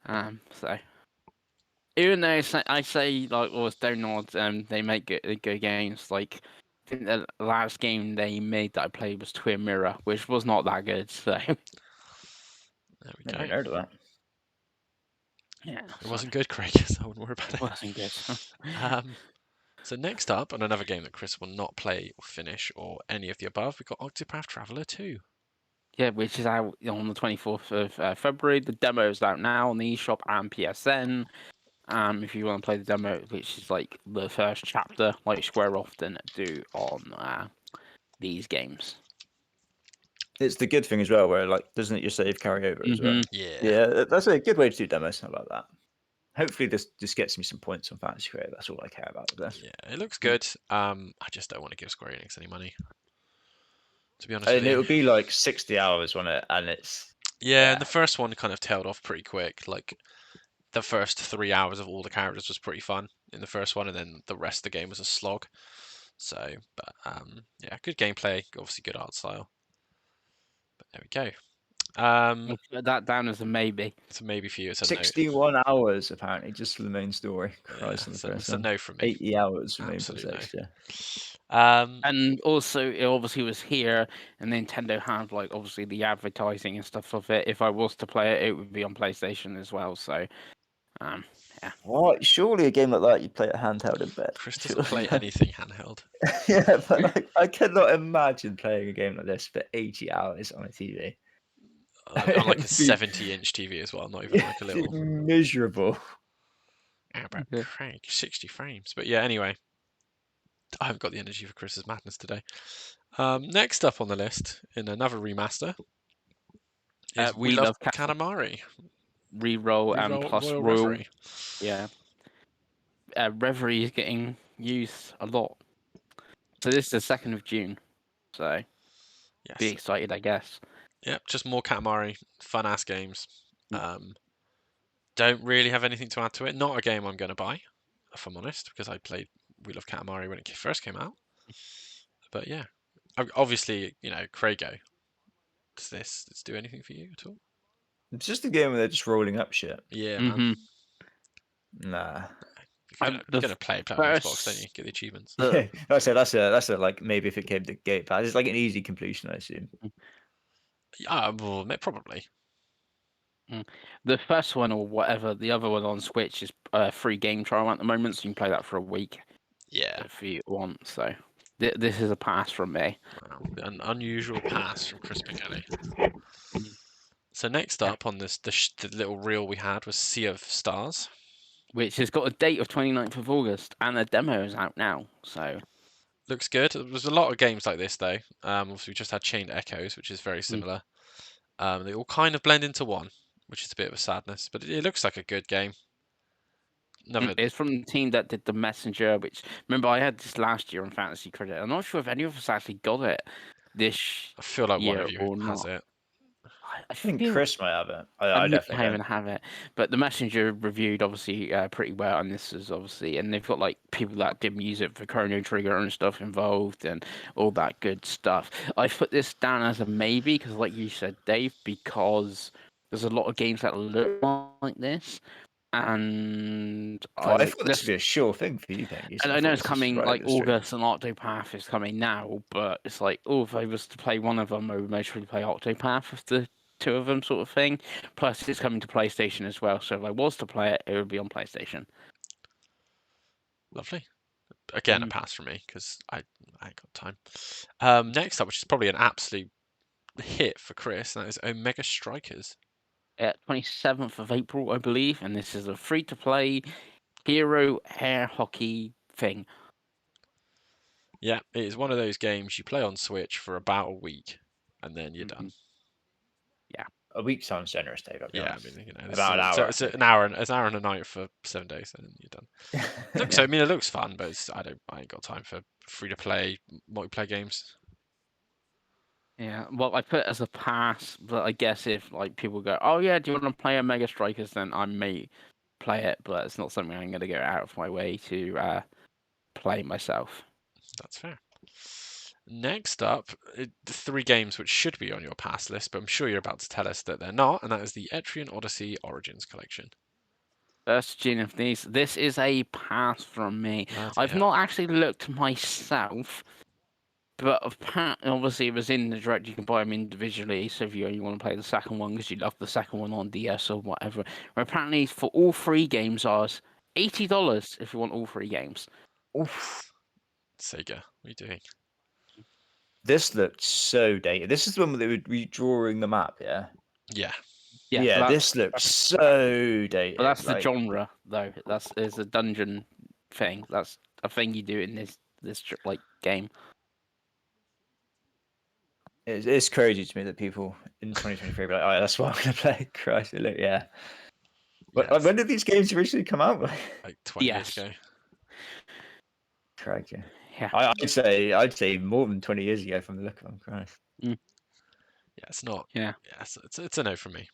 So even though I say like, well, it's Don't Nod, they make good games. Like, I think the last game they made that I played was Twin Mirror, which was not that good. So There we Never go. even heard of that. yeah, It wasn't good, Craig, so I wouldn't worry about it. wasn't good. So next up, on another game that Chris will not play or finish or any of the above, we've got Octopath Traveler 2. Yeah, which is out on the 24th of February. The demo is out now on the eShop and PSN. If you want to play the demo, which is like the first chapter, like Square often do on these games. It's the good thing as well, where like doesn't it your save carry over as well? Yeah. Yeah, that's a good way to do demos. I like that. Hopefully, this gets me some points on Fantasy Creator. That's all I care about with this. Yeah, it looks good. I just don't want to give Square Enix any money, to be honest And with it you. would be like 60 hours on it, and it's Yeah, and the first one kind of tailed off pretty quick. Like the first 3 hours of all the characters was pretty fun in the first one, and then the rest of the game was a slog. So, but yeah, good gameplay, obviously good art style. But there we go. I'll put that down as a maybe. So maybe for you it's a 61 hours apparently just for the main story. no. Christ, Yeah, on the so first it's a one. no from me. 80 hours for Absolute no. extra. And also, it obviously was here, and Nintendo had like obviously the advertising and stuff of it. If I was to play it, it would be on PlayStation as well. So, yeah. What? Surely a game like that you'd play it handheld in bed. Chris doesn't Surely. play anything handheld. Yeah, but like, I cannot imagine playing a game like this for 80 hours on a TV. On like a 70-inch TV as well, not even like a little. Miserable. How about Craig? 60 frames. But yeah, anyway. I haven't got the energy for Chris's madness today. Next up on the list, in another remaster, is We Love Katamari. reroll and Reroll plus Royal royal. Reverie. Yeah. Reverie is getting used a lot. So this is the 2nd of June. So be Yes. excited, I guess. Yep, just more Katamari, fun ass games. Mm. Don't really have anything to add to it. Not a game I'm going to buy, if I'm honest, because I played Wheel of Katamari when it first came out. But yeah, obviously, Krago. Does this do anything for you at all? It's just a game where they're just rolling up shit. Yeah, man. Mhm. Nah. If you're The gonna play it on Xbox, don't you? first, Get the achievements. the That's a like maybe if it came to Game Pass, it's like an easy completion, I assume. Yeah, well, probably. the first one or whatever, the other one on Switch is a free game trial at the moment, so you can play that for a week Yeah. if you want. So this is a pass from me. Wow. An unusual pass from Chris McKelly. Mm. So next Yeah. up on this, the little reel we had was Sea of Stars. Which has got a date of 29th of August, and the demo is out now. So Looks good. There's a lot of games like this though. Obviously we just had Chained Echoes, which is very similar. They all kind of blend into one, which is a bit of a sadness, but it looks like a good game. Never. it's from the team that did the Messenger. Which remember I had this last year on Fantasy Credit. I'm not sure if any of us actually got it this I feel like one year of you or has not. it. I I think feel Chris might have it. I I look definitely I don't. even have it, but the Messenger reviewed obviously pretty well, and this is obviously, and they've got like people that did music for Chrono Trigger and stuff involved, and all that good stuff. I put this down as a maybe because, like you said, Dave, because there's a lot of games that look like this, and Oh, I I like thought this this. would be a sure thing for you, Penguin. And I I know thought it's this was coming right up like your street. August and Octopath is coming now, but it's like, oh, if I was to play one of them, I would mostly play Octopath with the two of them sort of thing. Plus, it's coming to PlayStation as well, so if I was to play it, it would be on PlayStation. Lovely. Again, a pass from me because I ain't got time. Next up, which is probably an absolute hit for Chris, that is Omega Strikers. 27th of April, I believe, and this is a free-to-play hero air hockey thing. Yeah, it is one of those games you play on Switch for about a week, and then you're done. Yeah. A week sounds generous, Dave. I'll be Yeah, I honest. mean, About an so hour. it's an hour and a night for 7 days, and then you're done. Looks, I mean, it looks fun, but I ain't got time for free to play multiplayer games. Yeah, well, I put it as a pass, but I guess if like people go, "Oh yeah, do you want to play Omega Strikers?" then I may play it, but it's not something I'm going to go out of my way to play myself. That's fair. Next up, the 3 games which should be on your pass list, but I'm sure you're about to tell us that they're not, and that is the Etrian Odyssey Origins Collection. First Gene of these. This is a pass from me. Bloody I've hell. not actually looked myself, but obviously it was in the direct. You can buy them individually, so if you only want to play the second one because you love the second one on DS or whatever. But apparently, for all 3 games, ours $80 if you want all 3 games. Oof. Sega, what are you doing? This looked so dated. This is the one where they were redrawing the map, yeah? Yeah. Yeah, but this looks so dated. But that's the like, genre, though. It's a dungeon thing. That's a thing you do in this like game. it's crazy to me that people in 2023 be like, "Oh, that's what I'm gonna play." Christ, yeah. But Yes. when did these games originally come out? Like 20 years Yes. ago. Crikey. Yeah. I'd say more than 20 years ago from the look of them. Christ. Yeah, it's not. Yeah. Yes, it's a no from me.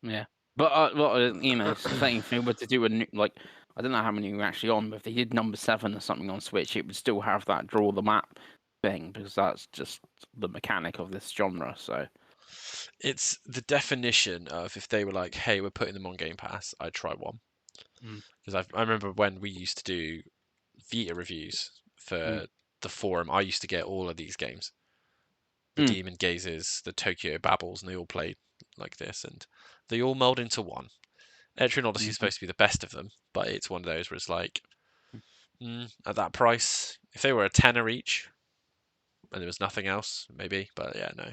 Yeah. But it's the same thing. But to do like, I don't know how many were actually on, but if they did number 7 or something on Switch, it would still have that draw the map thing because that's just the mechanic of this genre. So It's the definition of if they were like, "Hey, we're putting them on Game Pass," I'd try one. Because I remember when we used to do Vita reviews for the forum, I used to get all of these games. The Demon Gazes, the Tokyo Babbles, and they all played like this, and they all meld into one. Etrian Odyssey is supposed to be the best of them, but it's one of those where it's like, at that price, if they were a tenner each, and there was nothing else, maybe, but yeah, no.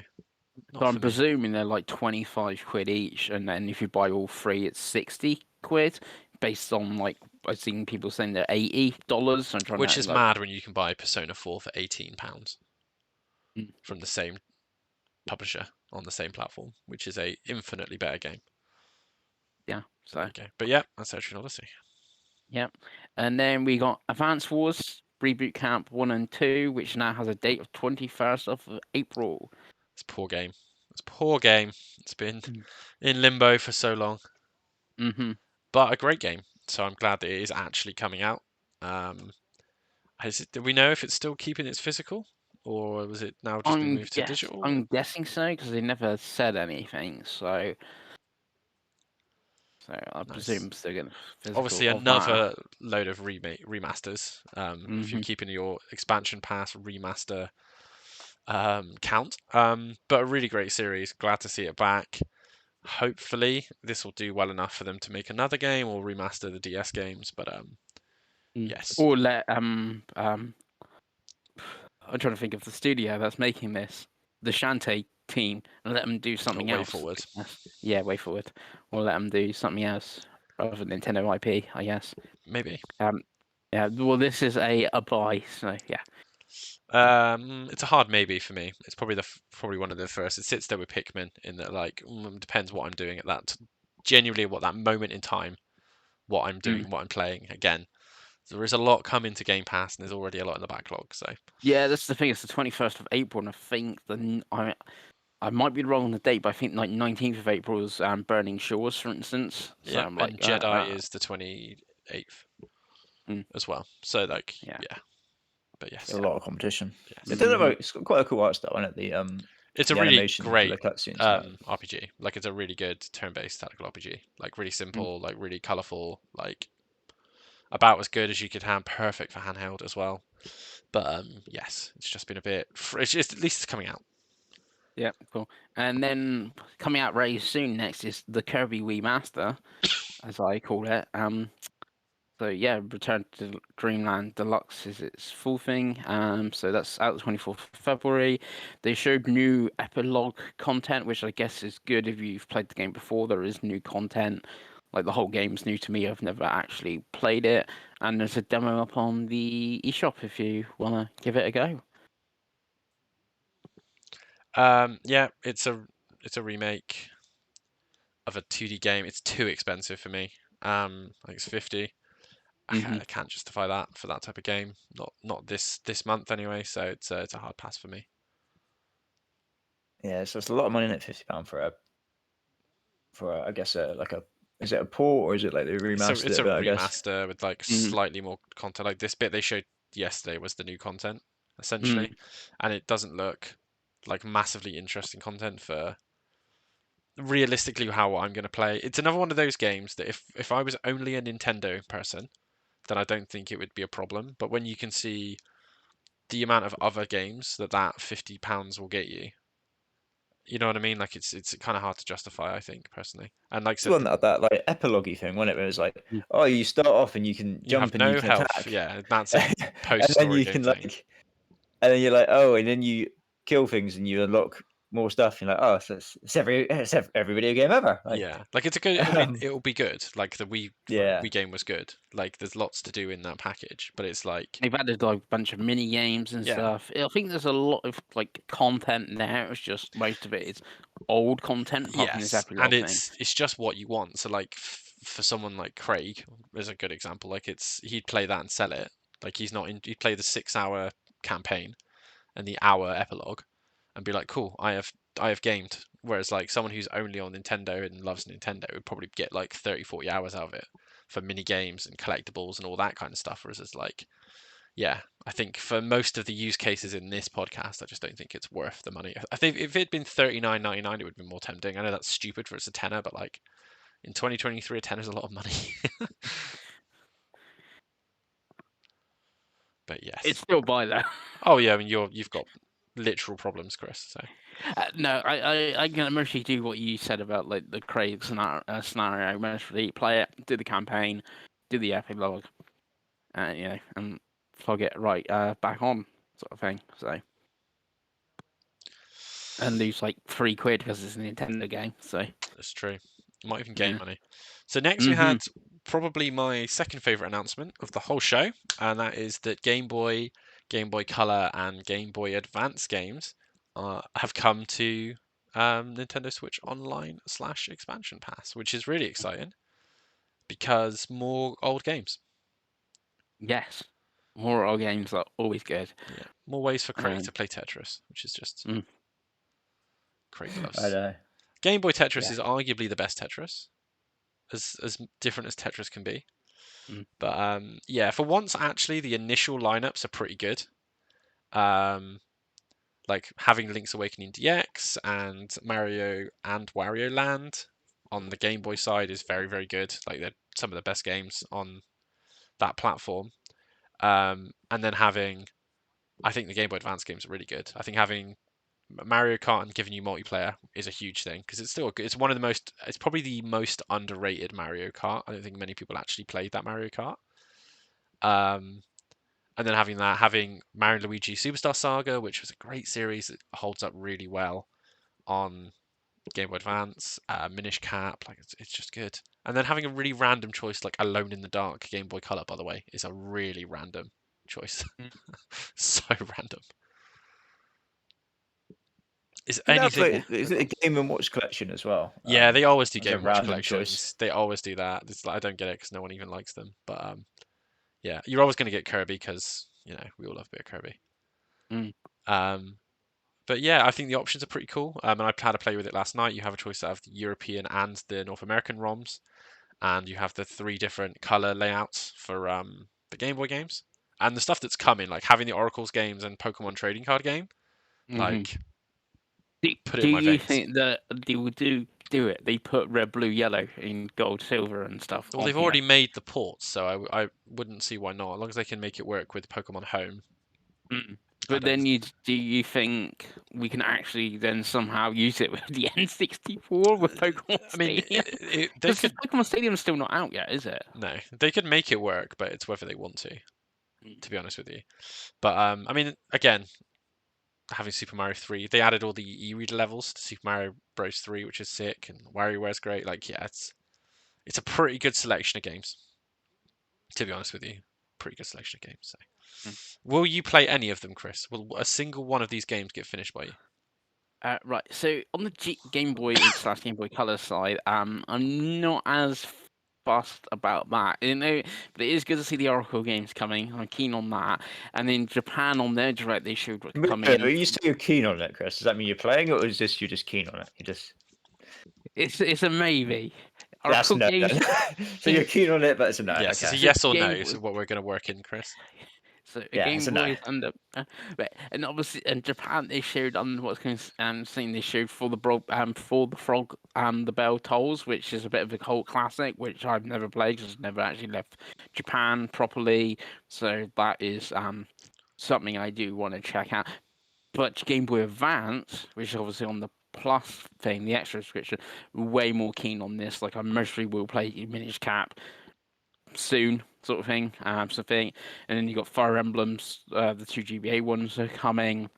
So I'm presuming they're like 25 quid each, and then if you buy all 3, it's 60 quid. Based on like I've seen people saying they're $80. I'm trying Which to is mad when you can buy Persona 4 for £18 from the same publisher on the same platform, which is a infinitely better game. Yeah. So Okay, but yeah, that's Etrian Odyssey. Yep. And then we got Advance Wars Reboot Camp 1 and 2, which now has a date of 21st of April. It's a poor game. It's a poor game. It's been in limbo for so long. Mm-hmm. But a great game. So I'm glad that it is actually coming out. Do we know if it's still keeping its physical, or was it now just been moved to digital? I'm guessing so because they never said anything. So I presume Nice. still getting physical. Obviously, of that. another load of remasters. If you're keeping your expansion pass remaster count. But a really great series. Glad to see it back. Hopefully, this will do well enough for them to make another game or remaster the DS games. But yes. Or let I'm trying to think of the studio that's making this, the Shantae team, and let them do something Way else. Forward. Yeah, Way Forward. Or let them do something else rather than Nintendo IP, I guess. Maybe. Yeah. Well, this is a buy, so yeah. It's a hard maybe for me. It's probably probably one of the first. It sits there with Pikmin in that like depends what I'm doing at that genuinely what that moment in time, what I'm doing, what I'm playing. Again, there is a lot coming to Game Pass, and there's already a lot in the backlog. So yeah, that's the thing. It's the 21st of April, and I think I might be wrong on the date, but I think like 19th of April is Burning Shores, for instance. So yeah, I'm like, and Jedi is the 28th as well. So like yeah. But yes, a lot of competition. yes. It's got quite a cool art style, isn't it? It's a the really animation for great the cutscenes. RPG. Like it's a really good turn-based tactical RPG. Like really simple, like really colourful, like about as good as you could have. Perfect for handheld as well. But yes, it's just been a bit. It's just at least it's coming out. Yeah, cool. And then coming out very soon next is the Kirby Wii Master, as I call it. So yeah, Return to Dreamland Deluxe is its full thing. So that's out the 24th of February. They showed new epilogue content, which I guess is good if you've played the game before. There is new content. Like the whole game's new to me. I've never actually played it, and there's a demo up on the eShop if you wanna give it a go. Yeah, it's a remake of a 2D game. It's too expensive for me. I think it's 50. I can't justify that for that type of game. Not this month anyway. So it's a hard pass for me. Yeah, so it's a lot of money in it. £50 for I guess is it a port or is it like they remastered It's a I guess. remaster with like slightly more content. Like this bit they showed yesterday was the new content essentially, and it doesn't look like massively interesting content for realistically how I'm going to play. It's another one of those games that if I was only a Nintendo person, then I don't think it would be a problem. But when you can see the amount of other games that £50 will get you, you know what I mean? Like it's kind of hard to justify, I think personally. And like I It's said, one that like epilogue thing, wasn't it? Where it was like, oh, you start off and you can you have jump and you no can health, attack, yeah, that's a and then post-story you game can thing. and then you're like, oh, and then you kill things and you unlock more stuff. You're like, oh, so it's every video game ever. Like, Yeah, like it's a good. It'll be good. Like the Wii game was good. Like there's lots to do in that package, but it's like They've added like a bunch of mini games and stuff. I think there's a lot of like content there. It's just most of it is old content, apart from this yes, and epilogue thing. it's just what you want. So like for someone like Craig is a good example. Like he'd play that and sell it. Like he'd play the 6 hour campaign and the hour epilogue, and be like, cool, I have gamed. Whereas like someone who's only on Nintendo and loves Nintendo would probably get like 30, 40 hours out of it for mini games and collectibles and all that kind of stuff. Whereas it's like, yeah, I think for most of the use cases in this podcast, I just don't think it's worth the money. I think if it'd been $39.99, it would be more tempting. I know that's stupid for it's a tenner, but like in 2023, a tenner is a lot of money. But yes, It's still by though. oh yeah, I mean you've got literal problems, Chris. So No, I can mostly do what you said about like the Craig scenario. Mostly play it, do the campaign, do the epilogue, and plug it right back on, sort of thing. So and lose like £3 because it's a Nintendo game. So that's true. Might even gain money. So next we had probably my second favorite announcement of the whole show, and that is that Game Boy, Game Boy Color, and Game Boy Advance games have come to Nintendo Switch Online / Expansion Pass, which is really exciting. because more old games. Yes, more old games are always good. Yeah, more ways for Craig Um, to play Tetris, which is just Mm. Craig I loves. know. Game Boy Tetris Yeah. is arguably the best Tetris, as different as Tetris can be. Mm. But yeah, for once, actually, the initial lineups are pretty good. Like having Link's Awakening DX and Mario and Wario Land on the Game Boy side is very, very good. Like they're some of the best games on that platform. And then having, I think the Game Boy Advance games are really good. I think having Mario Kart and giving you multiplayer is a huge thing because it's still it's one of the most, it's probably the most underrated Mario Kart. I don't think many people actually played that Mario Kart. And then having Mario and Luigi Superstar Saga, which was a great series, it holds up really well on Game Boy Advance, Minish Cap, like it's just good. And then having a really random choice like Alone in the Dark Game Boy Color, by the way, is a really random choice. So random. Is You know, anything? is it a Game and Watch collection as well? Yeah, they always do As a Game and Watch random choice. collections. They always do that. It's like, I don't get it because no one even likes them. But yeah, you're always going to get Kirby because we all love a bit of Kirby. Mm. But yeah, I think the options are pretty cool. And I had to play with it last night. You have a choice out of the European and the North American ROMs, and you have the 3 different color layouts for the Game Boy games. And the stuff that's coming, like having the Oracles games and Pokemon trading card game, like put it Do in my you veins. think that they will do it? They put red, blue, yellow in gold, silver, and stuff. Well, on they've here. already made the ports, so I wouldn't see why not. As long as they can make it work with Pokemon Home. Mm. I But don't. then do you think we can actually then somehow use it with the N64 with Pokemon I mean, Stadium? they Because could. Pokemon Stadium's still not out yet, is it? No, they could make it work, but it's whether they want to be honest with you. But I mean, again, having Super Mario 3, they added all the e-reader levels to Super Mario Bros 3, which is sick, and WarioWare's great. Like, yeah, it's a pretty good selection of games. To be honest with you, pretty good selection of games. So, Mm. will you play any of them, Chris? Will a single one of these games get finished by you? Right. So on the Game Boy / Game Boy Color side, I'm not as fussed about that. But it is good to see the Oracle games coming. I'm keen on that. And in Japan, on their direct, they showed what's coming in. You say you're keen on it, Chris. Does that mean you're playing, or is this you're just keen on it? You just It's a maybe. that's Oracle no. games. Then. So you're keen on it, but it's a no. Yes, it's Okay. a So yes or no. Game Is what we're going to work in, Chris. So a Yeah, it's Game a no. Boy is under, right, and obviously in Japan they showed on what's going saying they showed for the frog the bell tolls, which is a bit of a cult classic, which I've never played because I've never actually left Japan properly. So that is something I do want to check out. But Game Boy Advance, which is obviously on the Plus thing, the extra subscription, way more keen on this. Like I mostly will play Minish Cap soon, sort of thing. And then you got Fire Emblems, the 2 GBA ones are coming,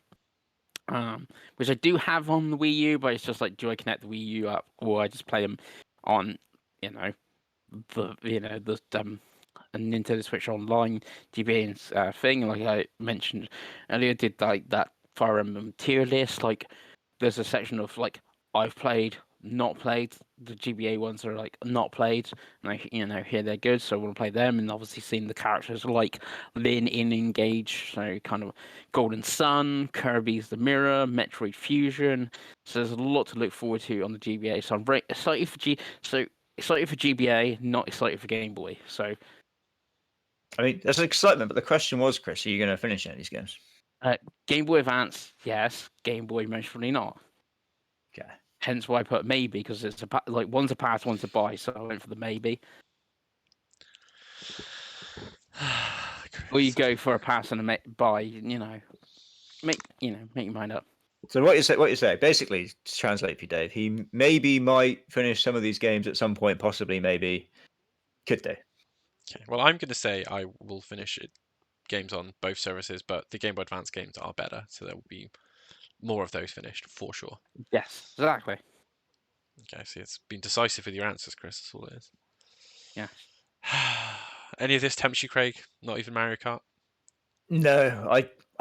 which I do have on the Wii U, but it's just like, do I connect the Wii U up, or I just play them on, the Nintendo Switch Online GBA thing, like I mentioned earlier, did like that Fire Emblem tier list. Like, there's a section of like I've played, not played. The GBA ones are like not played, and here they're good, so I want to play them. And obviously seeing the characters like Lin in Engage, so kind of Golden Sun, Kirby's The Mirror, Metroid Fusion. So there's a lot to look forward to on the GBA. So I'm very excited for excited for GBA, not excited for Game Boy. So I mean, there's excitement, but the question was, Chris, are you going to finish any of these games? Game Boy Advance, yes. Game Boy, most probably not. Okay. Hence why I put maybe, because it's one's a pass, one's a buy, so I went for the maybe. Or you go for a pass and a buy, make your mind up. So what you say, basically, to translate for you, Dave, he maybe might finish some of these games at some point, possibly, maybe, could do. Okay. Well, I'm going to say I will finish games on both services, but the Game Boy Advance games are better, so there will be more of those finished for sure. Yes, exactly. Okay, so it's been decisive with your answers, Chris. That's all it is. Yeah. Any of this tempts you, Craig? Not even Mario Kart? No,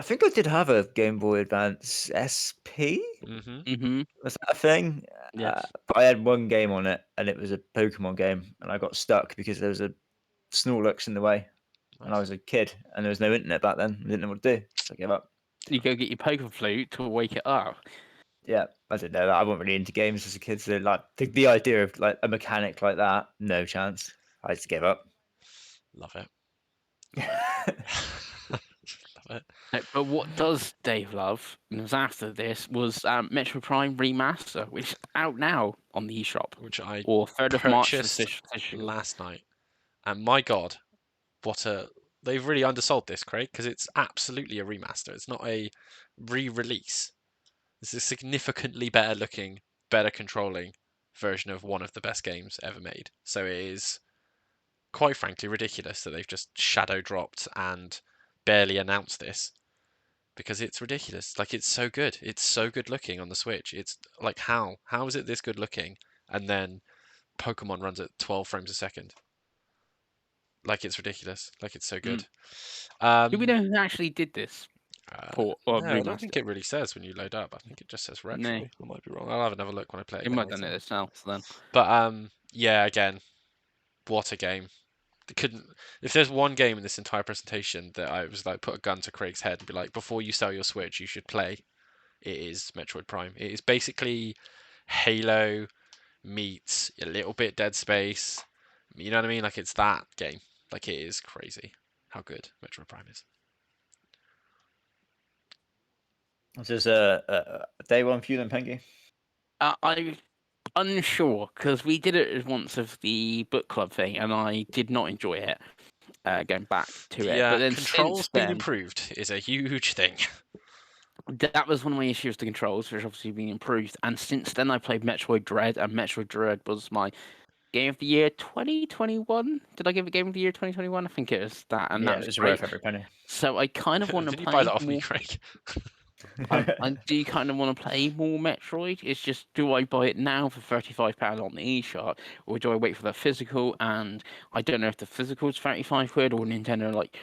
I think I did have a Game Boy Advance SP. Mm-hmm. Was that a thing? Yes. But I had one game on it, and it was a Pokemon game, and I got stuck because there was a Snorlax in the way, and I Nice. was a kid, and there was no internet back then. I didn't know what to do, so I gave up. You go get your poker flute to wake it up. Yeah, I didn't know that. I wasn't really into games as a kid, so like the idea of like a mechanic like that, no chance. I just gave up. Love it. Love it. But what does Dave love, and it was after this, was Metro Prime Remaster, which is out now on the eShop, Which I or 3rd of March for purchased physical. last night. And my God, they've really undersold this, Craig, because it's absolutely a remaster. It's not a re-release. It's a significantly better looking, better controlling version of one of the best games ever made. So it is, quite frankly, ridiculous that they've just shadow dropped and barely announced this, because it's ridiculous. Like, it's so good. It's so good looking on the Switch. It's like, how is it this good looking? And then Pokemon runs at 12 frames a second. Like, it's ridiculous. Like, it's so good. Do we know who actually did this port or No, I don't think remaster? it really says when you load up. I think it just says retro. No. I might be wrong. I'll have another look when I play it They again might have done it later. themselves then. But yeah, again, what a game. Couldn't if there's one game in this entire presentation that I was like put a gun to Craig's head and be like, before you sell your Switch, you should play, it is Metroid Prime. It is basically Halo meets a little bit Dead Space. You know what I mean? Like, it's that game. Like, it is crazy how good Metroid Prime is. This is a day one for you then, Pengy. I'm unsure because we did it once of the book club thing, and I did not enjoy it. Going back to it, but then controls since being then, improved is a huge thing. that was one of my issues with the controls, which obviously been improved. And since then, I played Metroid Dread, and Metroid Dread was my game of the year 2021. Did I give it game of the year 2021? I think it was that, and Yeah, that it was was great. worth every penny. So I kind of want to Did you buy that play off me, more. Craig? I do kind of want to play more Metroid. It's just, do I buy it now for £35 on the eShop, or do I wait for the physical? And I don't know if the physical's 35 quid or Nintendo like,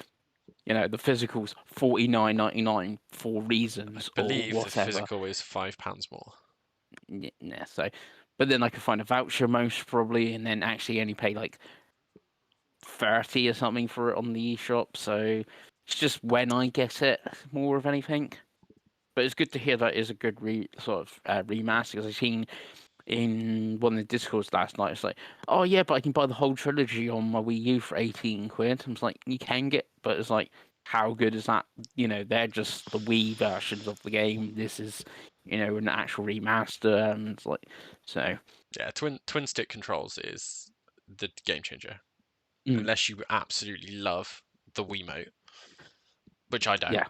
the physical's 49.99 for I reasons or believe the whatever. physical is £5 more. Yeah, so, but then I could find a voucher most probably, and then actually only pay like 30 or something for it on the eShop. So it's just when I get it more of anything. But it's good to hear that is a good remaster, because I've seen in one of the discords last night, it's like, oh yeah, but I can buy the whole trilogy on my Wii U for 18 quid. I was like, you can get, but it's like, how good is that? They're just the Wii versions of the game. This is, an actual remaster, and it's like, so. Yeah, twin stick controls is the game changer. Mm. Unless you absolutely love the Wiimote, which I don't. Yeah.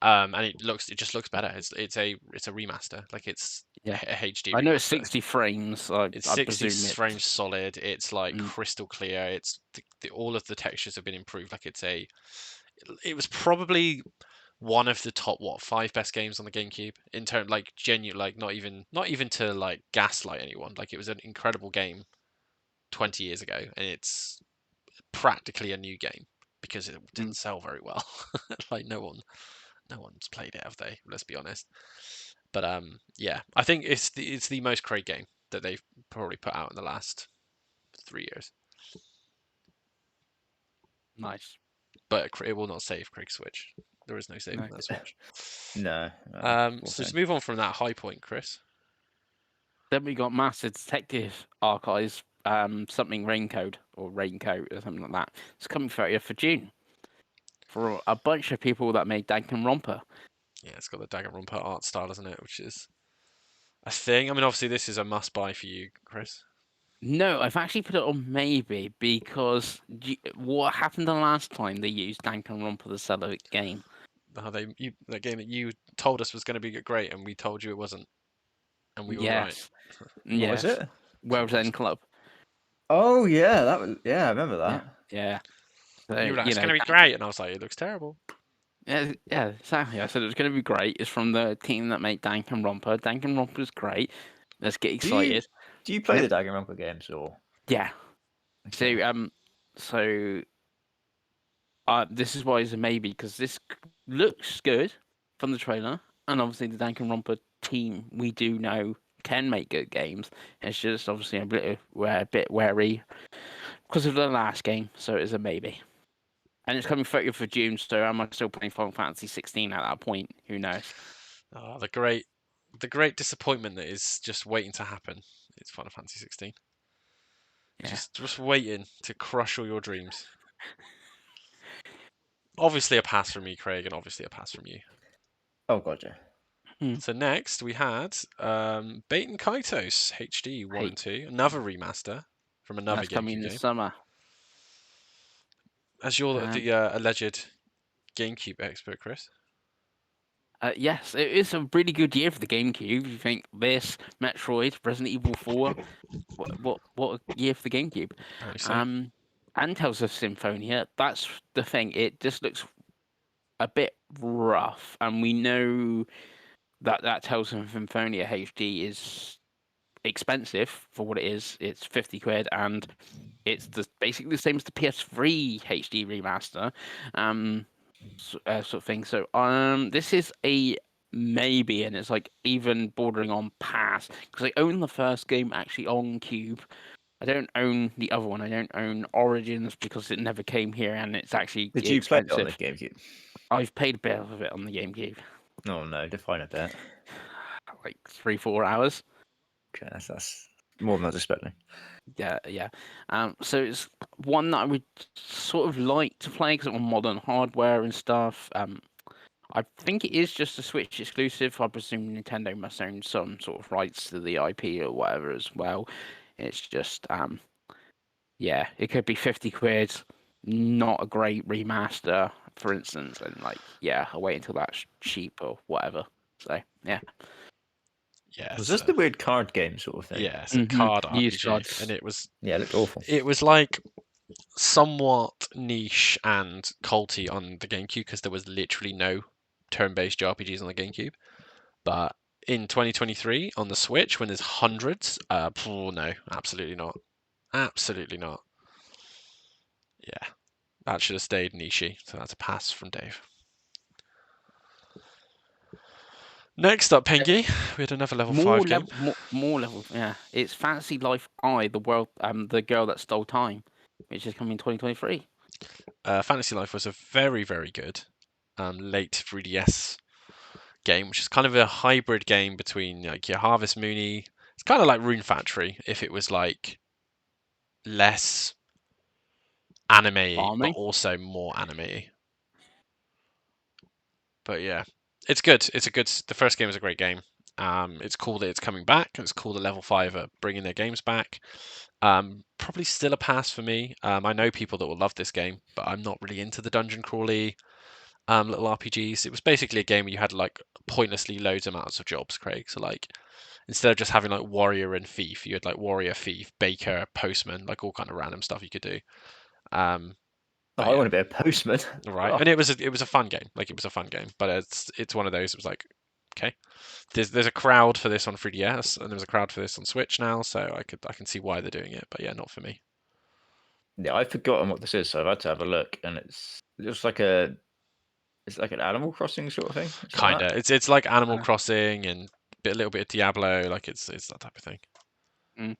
And it just looks better. It's a remaster. Like, it's Yeah. a HD I know it's remaster. 60 frames. I It's 60 presume frames solid. It's like Mm. crystal clear. It's all of the textures have been improved. Like, it was probably one of the top 5 best games on the GameCube in terms, like, genuine, like, not even to like gaslight anyone. Like, it was an incredible game 20 years ago, and it's practically a new game because it didn't sell very well. Like, no one's played it, have they? Let's be honest. But yeah, I think it's the most Craig game that they've probably put out in the last 3 years. Nice. But it will not save Craig's Switch. There is no saving that Switch. No. So to move on from that high point, Chris. Then we got Master Detective Archives, something Raincoat or Raincoat or something like that. It's coming 30th of June for a bunch of people that made Danganronpa. Yeah, it's got the Danganronpa art style, isn't it? Which is a thing. I mean, obviously, this is a must buy for you, Chris. No, I've actually put it on maybe because what happened the last time they used Danganronpa to sell a game? That game that you told us was going to be great, and we told you it wasn't, and we were right. What was it? World's End Club. Oh yeah, I remember that. Yeah. So, You were like, it's going to be great, and I was like, it looks terrible. Yeah, exactly. I said it was going to be great. It's from the team that made Danganronpa. Danganronpa's great. Let's get excited. Do you play the Danganronpa games or? Yeah. Okay. So this is why it's a maybe, because this looks good. from the trailer, and obviously the Danganronpa team we do know can make good games. It's just obviously a bit wary because of the last game, so it's a maybe. And it's coming 30th of June, so am I still playing Final Fantasy 16 at that point? Who knows? Oh, the great disappointment that is just waiting to happen. It's Final Fantasy 16. Yeah. Just waiting to crush all your dreams. Obviously a pass from me, Craig, and obviously a pass from you. Oh god, yeah. So next we had Bait and Kaitos HD 1 and 2, another remaster from another That's coming GameCube this game. summer. As you're the alleged GameCube expert, Chris. Yes, it is a really good year for the GameCube. You think this, Metroid, Resident Evil 4, what a year for the GameCube. And Tales of Symphonia. That's the thing. It just looks a bit rough, and we know that Tales of Symphonia HD is expensive for what it is. It's 50 quid, and it's basically the same as the PS3 HD remaster. Sort of thing. So this is a maybe, and it's like even bordering on pass because I own the first game actually on Cube. I don't own the other one. I don't own Origins because it never came here, and it's actually Did you play expensive. it on the GameCube? I've played a bit of it on the GameCube. Oh no, define a bit. Like 3-4 hours. Okay, that's more than I was expecting. Yeah. So it's one that I would sort of like to play because it's on modern hardware and stuff. I think it is just a Switch exclusive. I presume Nintendo must own some sort of rights to the IP or whatever as well. It's just, yeah, it could be 50 quid, not a great remaster, for instance, and like, yeah, I'll wait until that's cheap or whatever. So, yeah. Yeah. Was this the weird card game sort of thing? Yeah, it's a card Used RPG, cards. and it was. Yeah, it looked awful. It was like somewhat niche and culty on the GameCube because there was literally no turn-based JRPGs on the GameCube. But in 2023 on the Switch, when there's hundreds, no, absolutely not. Absolutely not. Yeah, that should have stayed niche. So that's a pass from Dave. Next up, Pengy, we had another level 5 game. More level, yeah. It's Fantasy Life I, the girl that stole time, which is coming in 2023. Fantasy Life was a very, very good late 3DS game, which is kind of a hybrid game between like your Harvest Moony. It's kind of like Rune Factory if it was like less anime but also more anime. But yeah, it's good. The first game is a great game. It's cool that it's coming back. It's cool that Level 5 are bringing their games back. Probably still a pass for me. I know people that will love this game, but I'm not really into the dungeon crawly little RPGs. It was basically a game where you had like pointlessly loads amounts of jobs, Craig. So like instead of just having like warrior and thief, you had like warrior, thief, baker, postman, like all kind of random stuff you could do. I want to be a postman. Right, and it was a fun game. Like it was a fun game, but it's one of those. It was like, okay, there's a crowd for this on 3DS, and there's a crowd for this on Switch now, so I can see why they're doing it. But yeah, not for me. Yeah, I've forgotten what this is, so I've had to have a look, and it's just like an Animal Crossing sort of thing. Kinda. It's like Animal Crossing and a little bit of Diablo. Like it's that type of thing. Is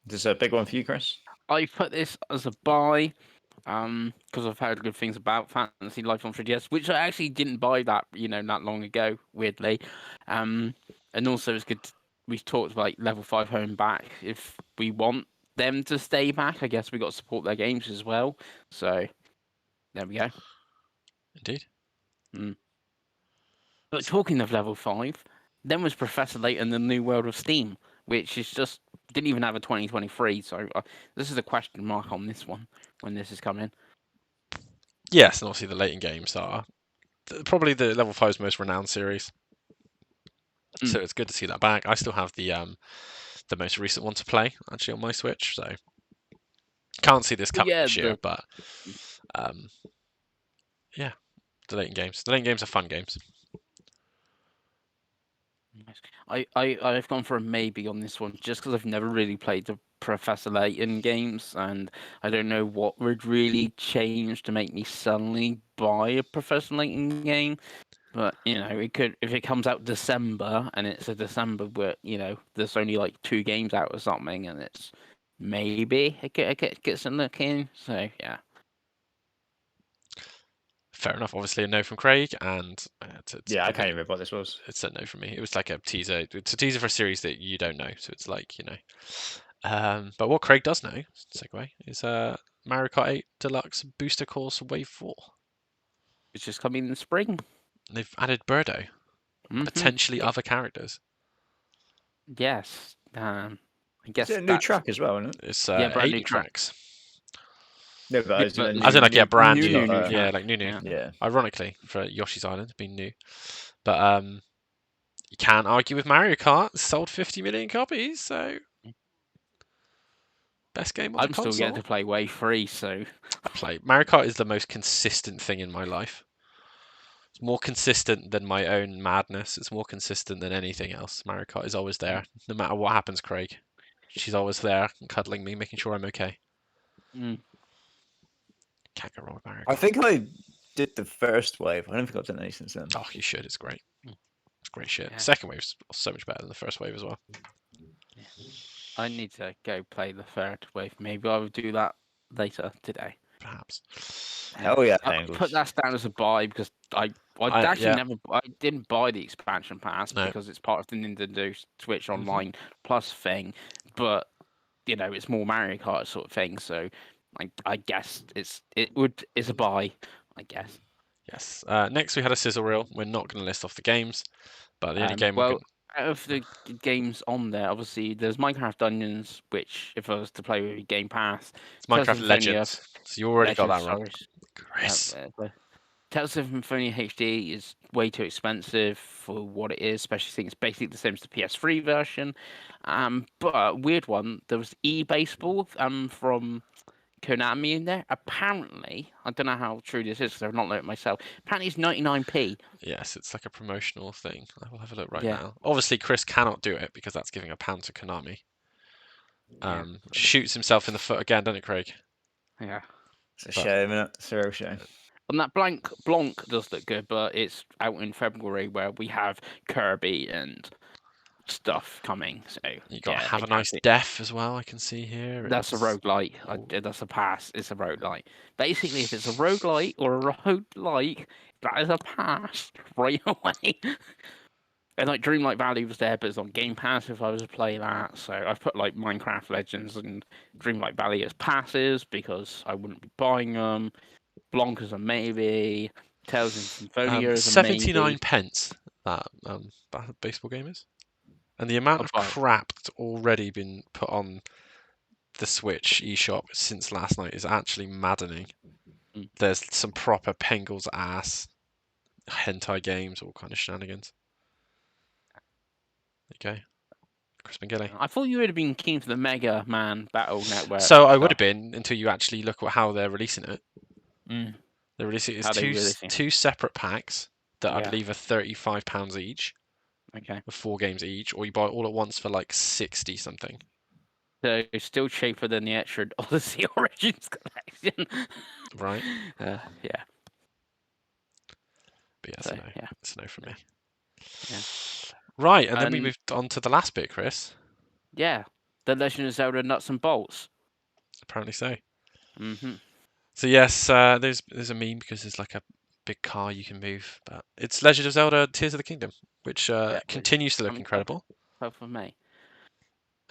this a big one for you, Chris? I put this as a buy, because I've heard good things about Fantasy Life on 3DS, which I actually didn't buy that long ago, weirdly. And also it's good. We've talked about like Level 5 home back. If we want them to stay back, I guess we got to support their games as well. So there we go. Indeed. But talking of Level 5, then was Professor Layton: The New World of Steam, which is just didn't even have a 2023. So this is a question mark on this one when this is coming. Yes, and obviously the Layton games are probably the Level 5's most renowned series. So it's good to see that back. I still have the most recent one to play actually on my Switch, so can't see this coming this year. But yeah, the Layton games. The Layton games are fun games. I've gone for a maybe on this one just because I've never really played the Professor Layton games, and I don't know what would really change to make me suddenly buy a Professor Layton game. But it could if it comes out December and it's a December where there's only like 2 games out or something, and it's maybe it gets a look in. So yeah. Fair enough. Obviously, a no from Craig, and Yeah, I can't even remember what this was. It's a no from me. It was like a teaser. It's a teaser for a series that you don't know, so it's like But what Craig does know, segue, is Mario Kart 8 Deluxe Booster Course Wave 4. It's just coming in the spring. They've added Birdo, potentially other characters. Yes. I guess It's a new track as well, isn't it? It's brand 8 new new tracks. No, but Yeah, as in a but As in, like, new, brand new. new Yeah, track. like new. Yeah. Ironically, for Yoshi's Island, it's been new. But you can't argue with Mario Kart. It's sold 50 million copies, so best game on the I'm still console. getting to play Wave 3, so Mario Kart is the most consistent thing in my life. It's more consistent than my own madness. It's more consistent than anything else. Mario Kart is always there, no matter what happens, Craig. She's always there, cuddling me, making sure I'm okay. Can't go wrong with Mario Kart. I think I did the first wave. I don't think I've done any since then. Oh, you should. It's great. It's great shit. Yeah. Second wave's so much better than the first wave as well. Yeah. I need to go play the third wave. Maybe I will do that later today. Perhaps. Hell yeah, I put that down as a buy because I didn't buy the expansion pass because it's part of the Nintendo Switch Online Plus thing, but it's more Mario Kart sort of thing. So I guess it's a buy, I guess. Yes. Next we had a sizzle reel. We're not going to list off the games, but the only game out of the games on there, obviously there's Minecraft Dungeons, which if I was to play with Game Pass, it's Minecraft Legends. So you already got that wrong. Chris. Tales of Symphonia HD is way too expensive for what it is, especially since it's basically the same as the PS3 version. But weird one, there was eBaseball from Konami in there. Apparently, I don't know how true this is because I've not learned it myself. Apparently, it's 99p. Yes, it's like a promotional thing. I will have a look right now. Obviously, Chris cannot do it because that's giving £1 to Konami. Shoots himself in the foot again, doesn't it, Craig? Yeah. It's a shame, isn't it? It's a real shame. And that Blanc does look good, but it's out in February where we have Kirby and stuff coming. So you got Have a Nice Death as well. I can see here. That's a roguelite. That's a pass. It's a roguelite. Basically, if it's a roguelite or a roguelike, that is a pass right away. And like Dreamlight Valley was there, but it's on Game Pass if I was to play that. So I've put like Minecraft Legends and Dreamlight Valley as passes because I wouldn't be buying them. Blanc is a maybe. Tales of Symphonia is a maybe. 79 pence that baseball game is. And the amount of crap that's already been put on the Switch eShop since last night is actually maddening. There's some proper Pengle's ass hentai games, all kind of shenanigans. There you go. Crispin Gilly. I thought you would have been keen for the Mega Man Battle Network. So I would have been until you actually look at how they're releasing it. They're releasing it as two separate packs that I believe are £35 each. Okay. With 4 games each, or you buy it all at once for like 60 something. So it's still cheaper than the extra Odyssey Origins collection. Right. Yeah. But yeah, so, it's a no from me. Yeah. Right, and then we moved on to the last bit, Chris. Yeah, The Legend of Zelda Nuts and Bolts. Apparently so. So yes, there's a meme because there's like a big car you can move, but it's Legend of Zelda: Tears of the Kingdom, which continues to look incredible. For me.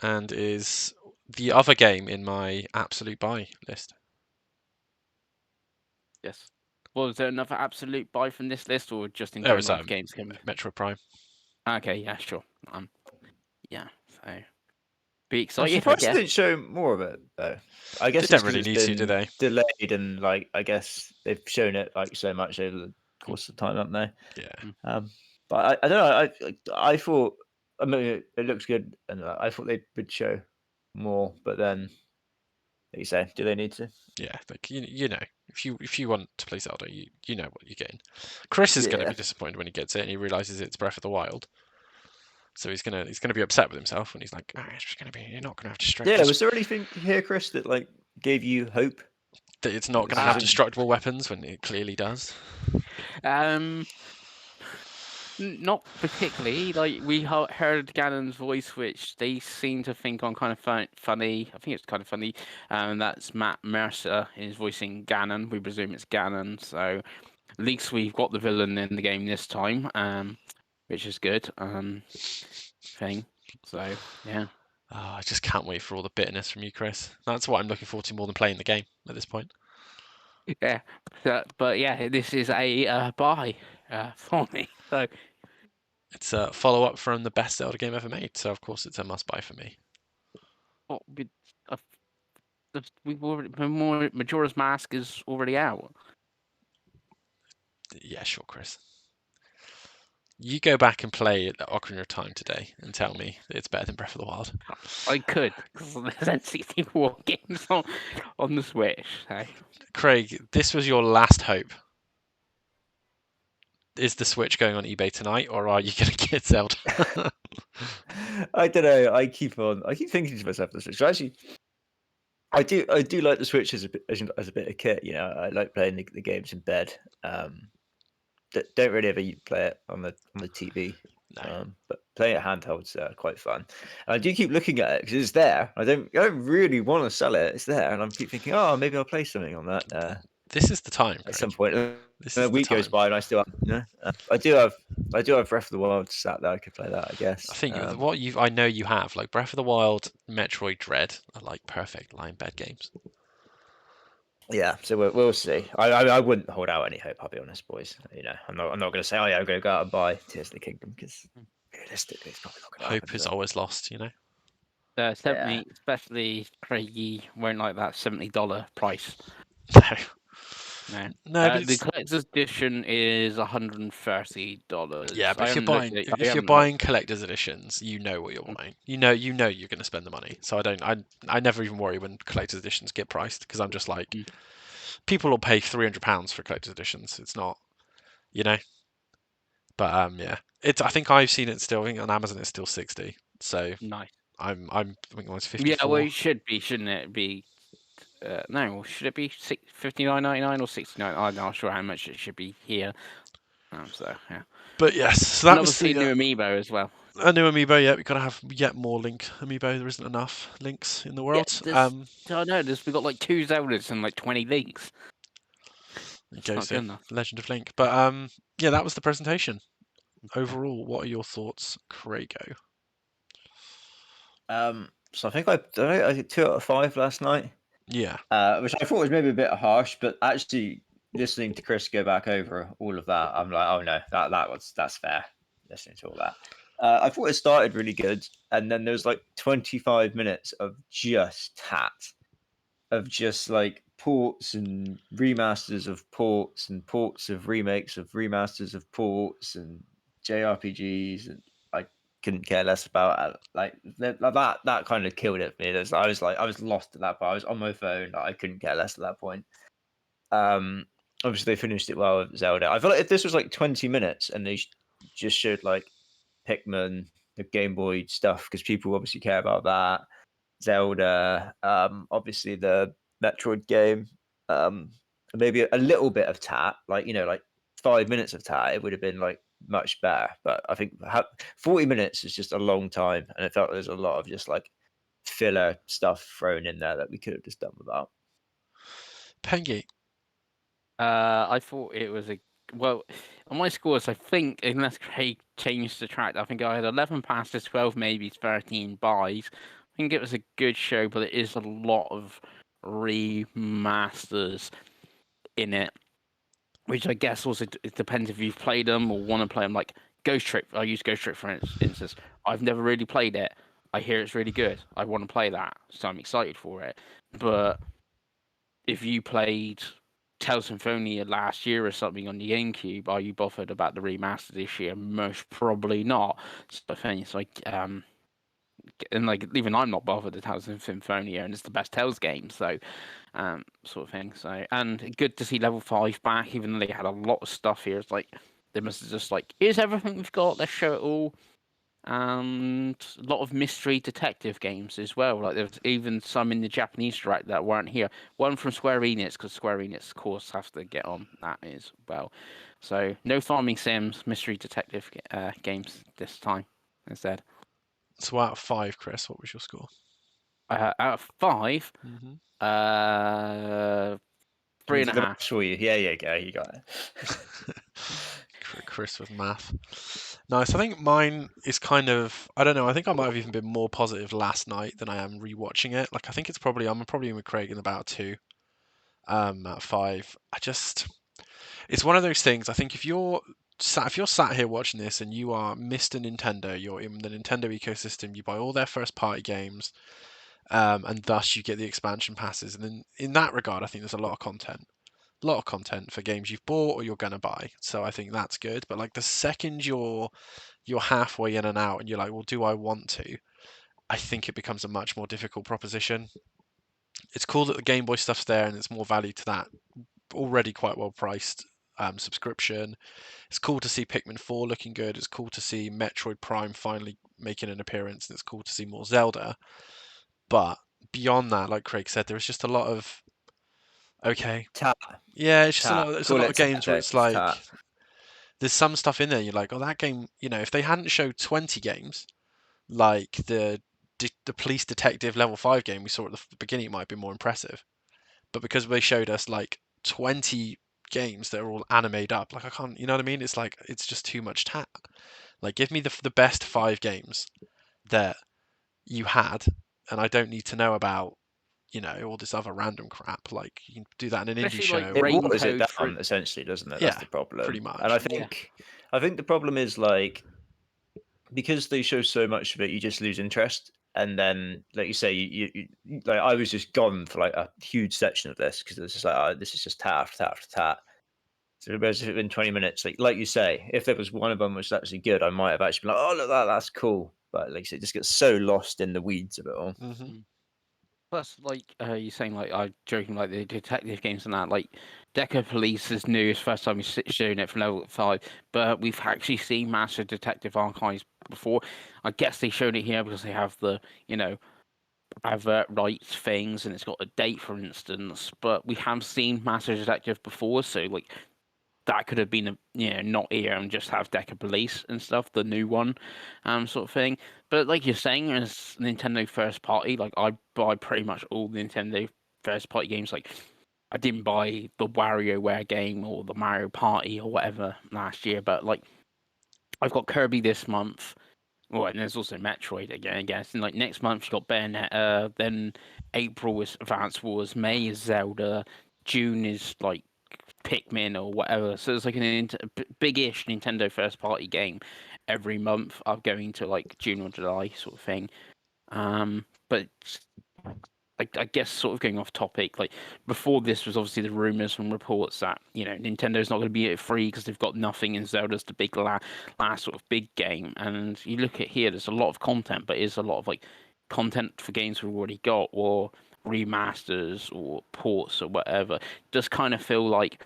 And is the other game in my absolute buy list. Yes. Well, is there another absolute buy from this list, or just in general games coming? Metroid Prime. Okay, yeah, sure. Yeah, so be excited. I'm surprised they didn't show more of it though. I guess they don't really need to, do they? Delayed and like I guess they've shown it like so much over the course of time, haven't they? Yeah. But I don't know. I thought it looks good, and I thought they would show more. But then, like you say, do they need to? Yeah, like you know, if you want to play Zelda, you know what you're getting. Chris is going to be disappointed when he gets it and he realizes it's Breath of the Wild. So he's gonna be upset with himself when he's like, you're not gonna have Yeah, was there anything here, Chris, that like gave you hope? that it's not gonna have destructible weapons when it clearly does? Not particularly. Like we heard Ganon's voice, which they seem to think I'm kind of funny. I think it's kind of funny. That's Matt Mercer is voicing Ganon. We presume it's Ganon. So at least we've got the villain in the game this time, which is good. Thing. So yeah. Oh, I just can't wait for all the bitterness from you, Chris. That's what I'm looking forward to more than playing the game at this point. Yeah, but yeah, this is a buy for me. So it's a follow-up from the best Zelda game ever made, so of course it's a must-buy for me. what we've already Majora's Mask is already out. Yeah, sure, Chris. You go back and play Ocarina of Time today and tell me that it's better than Breath of the Wild. I could, because there's N64 games on the Switch. So. Craig, this was your last hope. Is the Switch going on eBay tonight, or are you going to get Zelda? I don't know. I keep thinking to myself, the Switch. So actually, I do like the Switch as a bit of kit. You know, I like playing the games in bed. Don't really ever play it on the TV. No. But playing it handheld's quite fun. And I do keep looking at it because it's there. I don't really want to sell it. It's there, and I keep thinking, oh, maybe I'll play something on that. This is the time, Craig. At some point. This a week goes by and I still have, I do have Breath of the Wild sat there. I could play that, I guess. I think I know you have, like Breath of the Wild, Metroid Dread are like perfect lie in bed games. Yeah, so we'll see. I wouldn't hold out any hope. I'll be honest, boys. You know, I'm not going to say, oh yeah, I'm going to go out and buy Tears of the Kingdom, because realistically, it's probably not going to happen. Hope is always lost, you know. 70, especially Craigie won't like that $70 price. No, but the collector's edition is $130. Yeah, but if you're buying collector's editions, you know what you're buying. You know you're going to spend the money. So I never even worry when collector's editions get priced, because I'm just like, people will pay £300 for collector's editions. It's not, you know. But yeah, I think I've seen it still. I think on Amazon it's still 60. So nice. I think it's 54. Yeah, well, it should be, shouldn't it? Be no, should it be $59.99 or $69? I'm not sure how much it should be here. So yeah. But yes, so that and was obviously new amiibo as well. A new amiibo, yeah. We've got to have yet more Link amiibo. There isn't enough Links in the world. I know. We've got like 2 Zeldas and like 20 Links. Legend of Link. But yeah, that was the presentation. Overall, what are your thoughts, Craigo? So I think I did 2 out of 5 last night. Yeah. Which I thought was maybe a bit harsh, but actually listening to Chris go back over all of that, I'm like, oh no, that's fair. Listening to all that, I thought it started really good, and then there was like 25 minutes of just like ports and remasters of ports and ports of remakes of remasters of ports and JRPGs, and I couldn't care less about it. Like that kind of killed it for me. I was lost at that point. I was on my phone. I couldn't care less at that point. Obviously they finished it well with Zelda. I feel like if this was like 20 minutes and they just showed like Pikmin, the Game Boy stuff, because people obviously care about that, Zelda, obviously the Metroid game, maybe a little bit of tat, like 5 minutes of tat, it would have been like much better. But I think 40 minutes is just a long time, and it felt there's a lot of just like filler stuff thrown in there that we could have just done without. Pengy. I thought it was on my scores, I think, unless Craig changed the track, I think I had 11 passes, 12 maybes, 13 buys. I think it was a good show, but it is a lot of remasters in it, which I guess also it depends if you've played them or want to play them. Like Ghost Trick, I use Ghost Trick for instance. I've never really played it. I hear it's really good. I want to play that, so I'm excited for it. But if you played Tales Symphonia last year or something on the GameCube, are you bothered about the remaster this year? Most probably not. So I think it's like, and like even I'm not bothered with Tales Symphonia, and it's the best Tales game, so sort of thing. So, and good to see Level 5 back, even though they had a lot of stuff here. It's like they must have just like, here's everything we've got. Let's show it all. and a lot of mystery detective games as well. Like there's even some in the Japanese direct that weren't here. One from Square Enix, because Square Enix, of course, have to get on that as well. So no farming sims, mystery detective games this time instead. So out of 5, Chris, what was your score? Out of 5, Mm-hmm. 3.5. Sure, yeah, you go. You got it. Chris with math. Nice. I think mine is kind of, I don't know, I think I might have even been more positive last night than I am rewatching it. Like I think I'm probably with Craig in about 2, at 5. It's one of those things. I think if you're sat here watching this and you are Mr. Nintendo, you're in the Nintendo ecosystem, you buy all their first party games, and thus you get the expansion passes. And then in that regard, I think there's a lot of content. A lot of content for games you've bought or you're gonna buy. So I think that's good. But like the second you're halfway in and out and you're like, well, do I want to? I think it becomes a much more difficult proposition. It's cool that the Game Boy stuff's there and it's more value to that already quite well priced subscription. It's cool to see Pikmin 4 looking good. It's cool to see Metroid Prime finally making an appearance. And it's cool to see more Zelda. But beyond that, like Craig said, there is just a lot of okay. Tat, Yeah, it's just a tat. lot. There's a Call lot it of tat, games where Dave. it's like Tat. there's some stuff in there. You're like, oh, that game. If they hadn't showed 20 games like the police detective level 5 game we saw at the beginning, it might be more impressive. But because they showed us like 20 games that are all animated up, like I can't, you know what I mean? It's like it's just too much tat. Like give me the best 5 games that you had, and I don't need to know about all this other random crap. Like you can do that in an indie Especially like show It or waters it Raincode down Fruit. essentially, doesn't it? That's yeah, the pretty problem. And much. I Yeah. think the problem is like because they show so much of it, you just lose interest. And then, like you say, like I was just gone for like a huge section of this because it was just like, oh, this is just tat after tat after tat. So whereas if it had been 20 minutes, like you say, if there was one of them was actually good, I might have actually been like, oh, look, that's cool. But like you say, it just gets so lost in the weeds of it all. Hmm. Plus, like you're saying, like I'm joking, like the detective games and that. Like Deca Police is new. It's the first time we've shown it from level 5, but we've actually seen Master Detective Archives before. I guess they showed it here because they have the advert rights things, and it's got a date, for instance. But we have seen Master Detective before, so like that could have been not here and just have Deca Police and stuff, the new one, sort of thing. But like you're saying, as Nintendo first party, like I buy pretty much all Nintendo first party games. Like I didn't buy the WarioWare game or the Mario Party or whatever last year, but like I've got Kirby this month. Well, and there's also Metroid again, I guess. And like next month, you've got Bayonetta. Then April is Advance Wars. May is Zelda. June is like Pikmin or whatever. So it's like an big-ish Nintendo first-party game every month. I'm going to like June or July sort of thing. But I guess sort of going off topic, like before this was obviously the rumors and reports that Nintendo's not going to be free because they've got nothing, and Zelda's the big last sort of big game. And you look at here, there's a lot of content, but is a lot of like content for games we've already got or remasters or ports or whatever. Just kind of feel like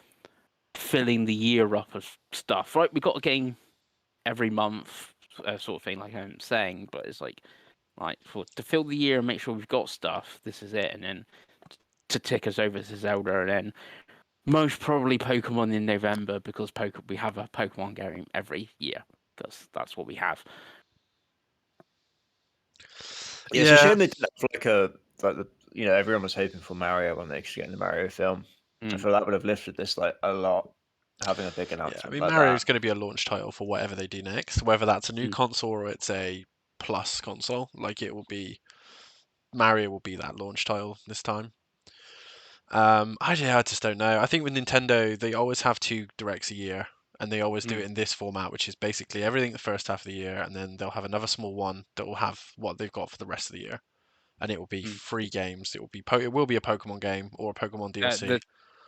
filling the year up of stuff, right? We got a game every month, sort of thing, like I'm saying, but it's like to fill the year and make sure we've got stuff. This is it, and then to tick us over to Zelda, and then most probably Pokemon in November because we have a Pokemon game every year because that's what we have. Yeah, it's a Yeah, shame they didn't have everyone was hoping for Mario when they actually get in the Mario film. I feel that would have lifted this like a lot, having a big yeah. I announcement mean, like Mario's that. going to be a launch title for whatever they do next, whether that's a new Mm. console or it's a plus console. Like it will be Mario will be that launch title this time. I just don't know. I think with Nintendo, they always have 2 directs a year, and they always do it in this format, which is basically everything the first half of the year, and then they'll have another small one that will have what they've got for the rest of the year, and it will be free games. It will be a Pokemon game or a Pokemon DLC. The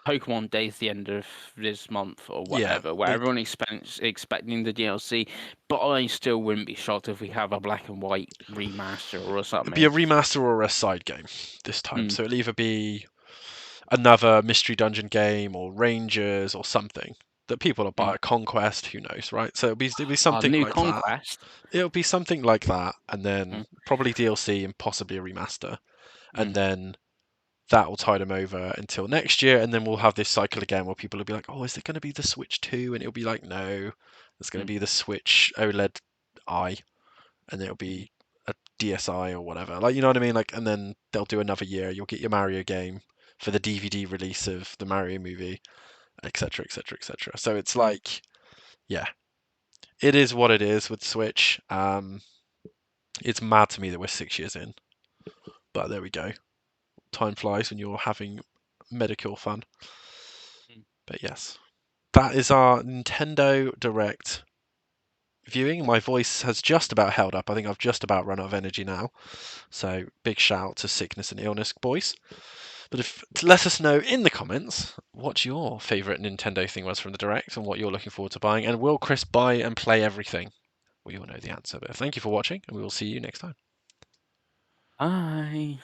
Pokemon Day's the end of this month or Yeah, whatever, where everyone expecting the DLC, but I still wouldn't be shocked if we have a black and white remaster or it'll be a something. remaster or a side game this time. So it'll either be another Mystery Dungeon game or Rangers or something. that people will buy a Conquest. Who knows, right? So it'll be something new like that. Conquest. It'll be something like that, and then Mm. probably DLC and possibly a remaster, and Mm. then that will tide them over until next year, and then we'll have this cycle again where people will be like, "Oh, is it going to be the Switch 2?" And it'll be like, "No, it's going to be the Switch OLED I, and it'll be a DSi or whatever." Like, you know what I mean? Like, and then they'll do another year. You'll get your Mario game for the DVD release of the Mario movie, etc., etc., etc. So it's like, yeah, it is what it is with Switch. It's mad to me that we're 6 years in, but there we go. Time flies when you're having medical fun. But yes, that is our Nintendo Direct viewing. My voice has just about held up. I think I've just about run out of energy now. So big shout to sickness and illness, boys. But let us know in the comments what your favourite Nintendo thing was from the Direct and what you're looking forward to buying. And will Chris buy and play everything? We all know the answer. But thank you for watching, and we will see you next time. Bye.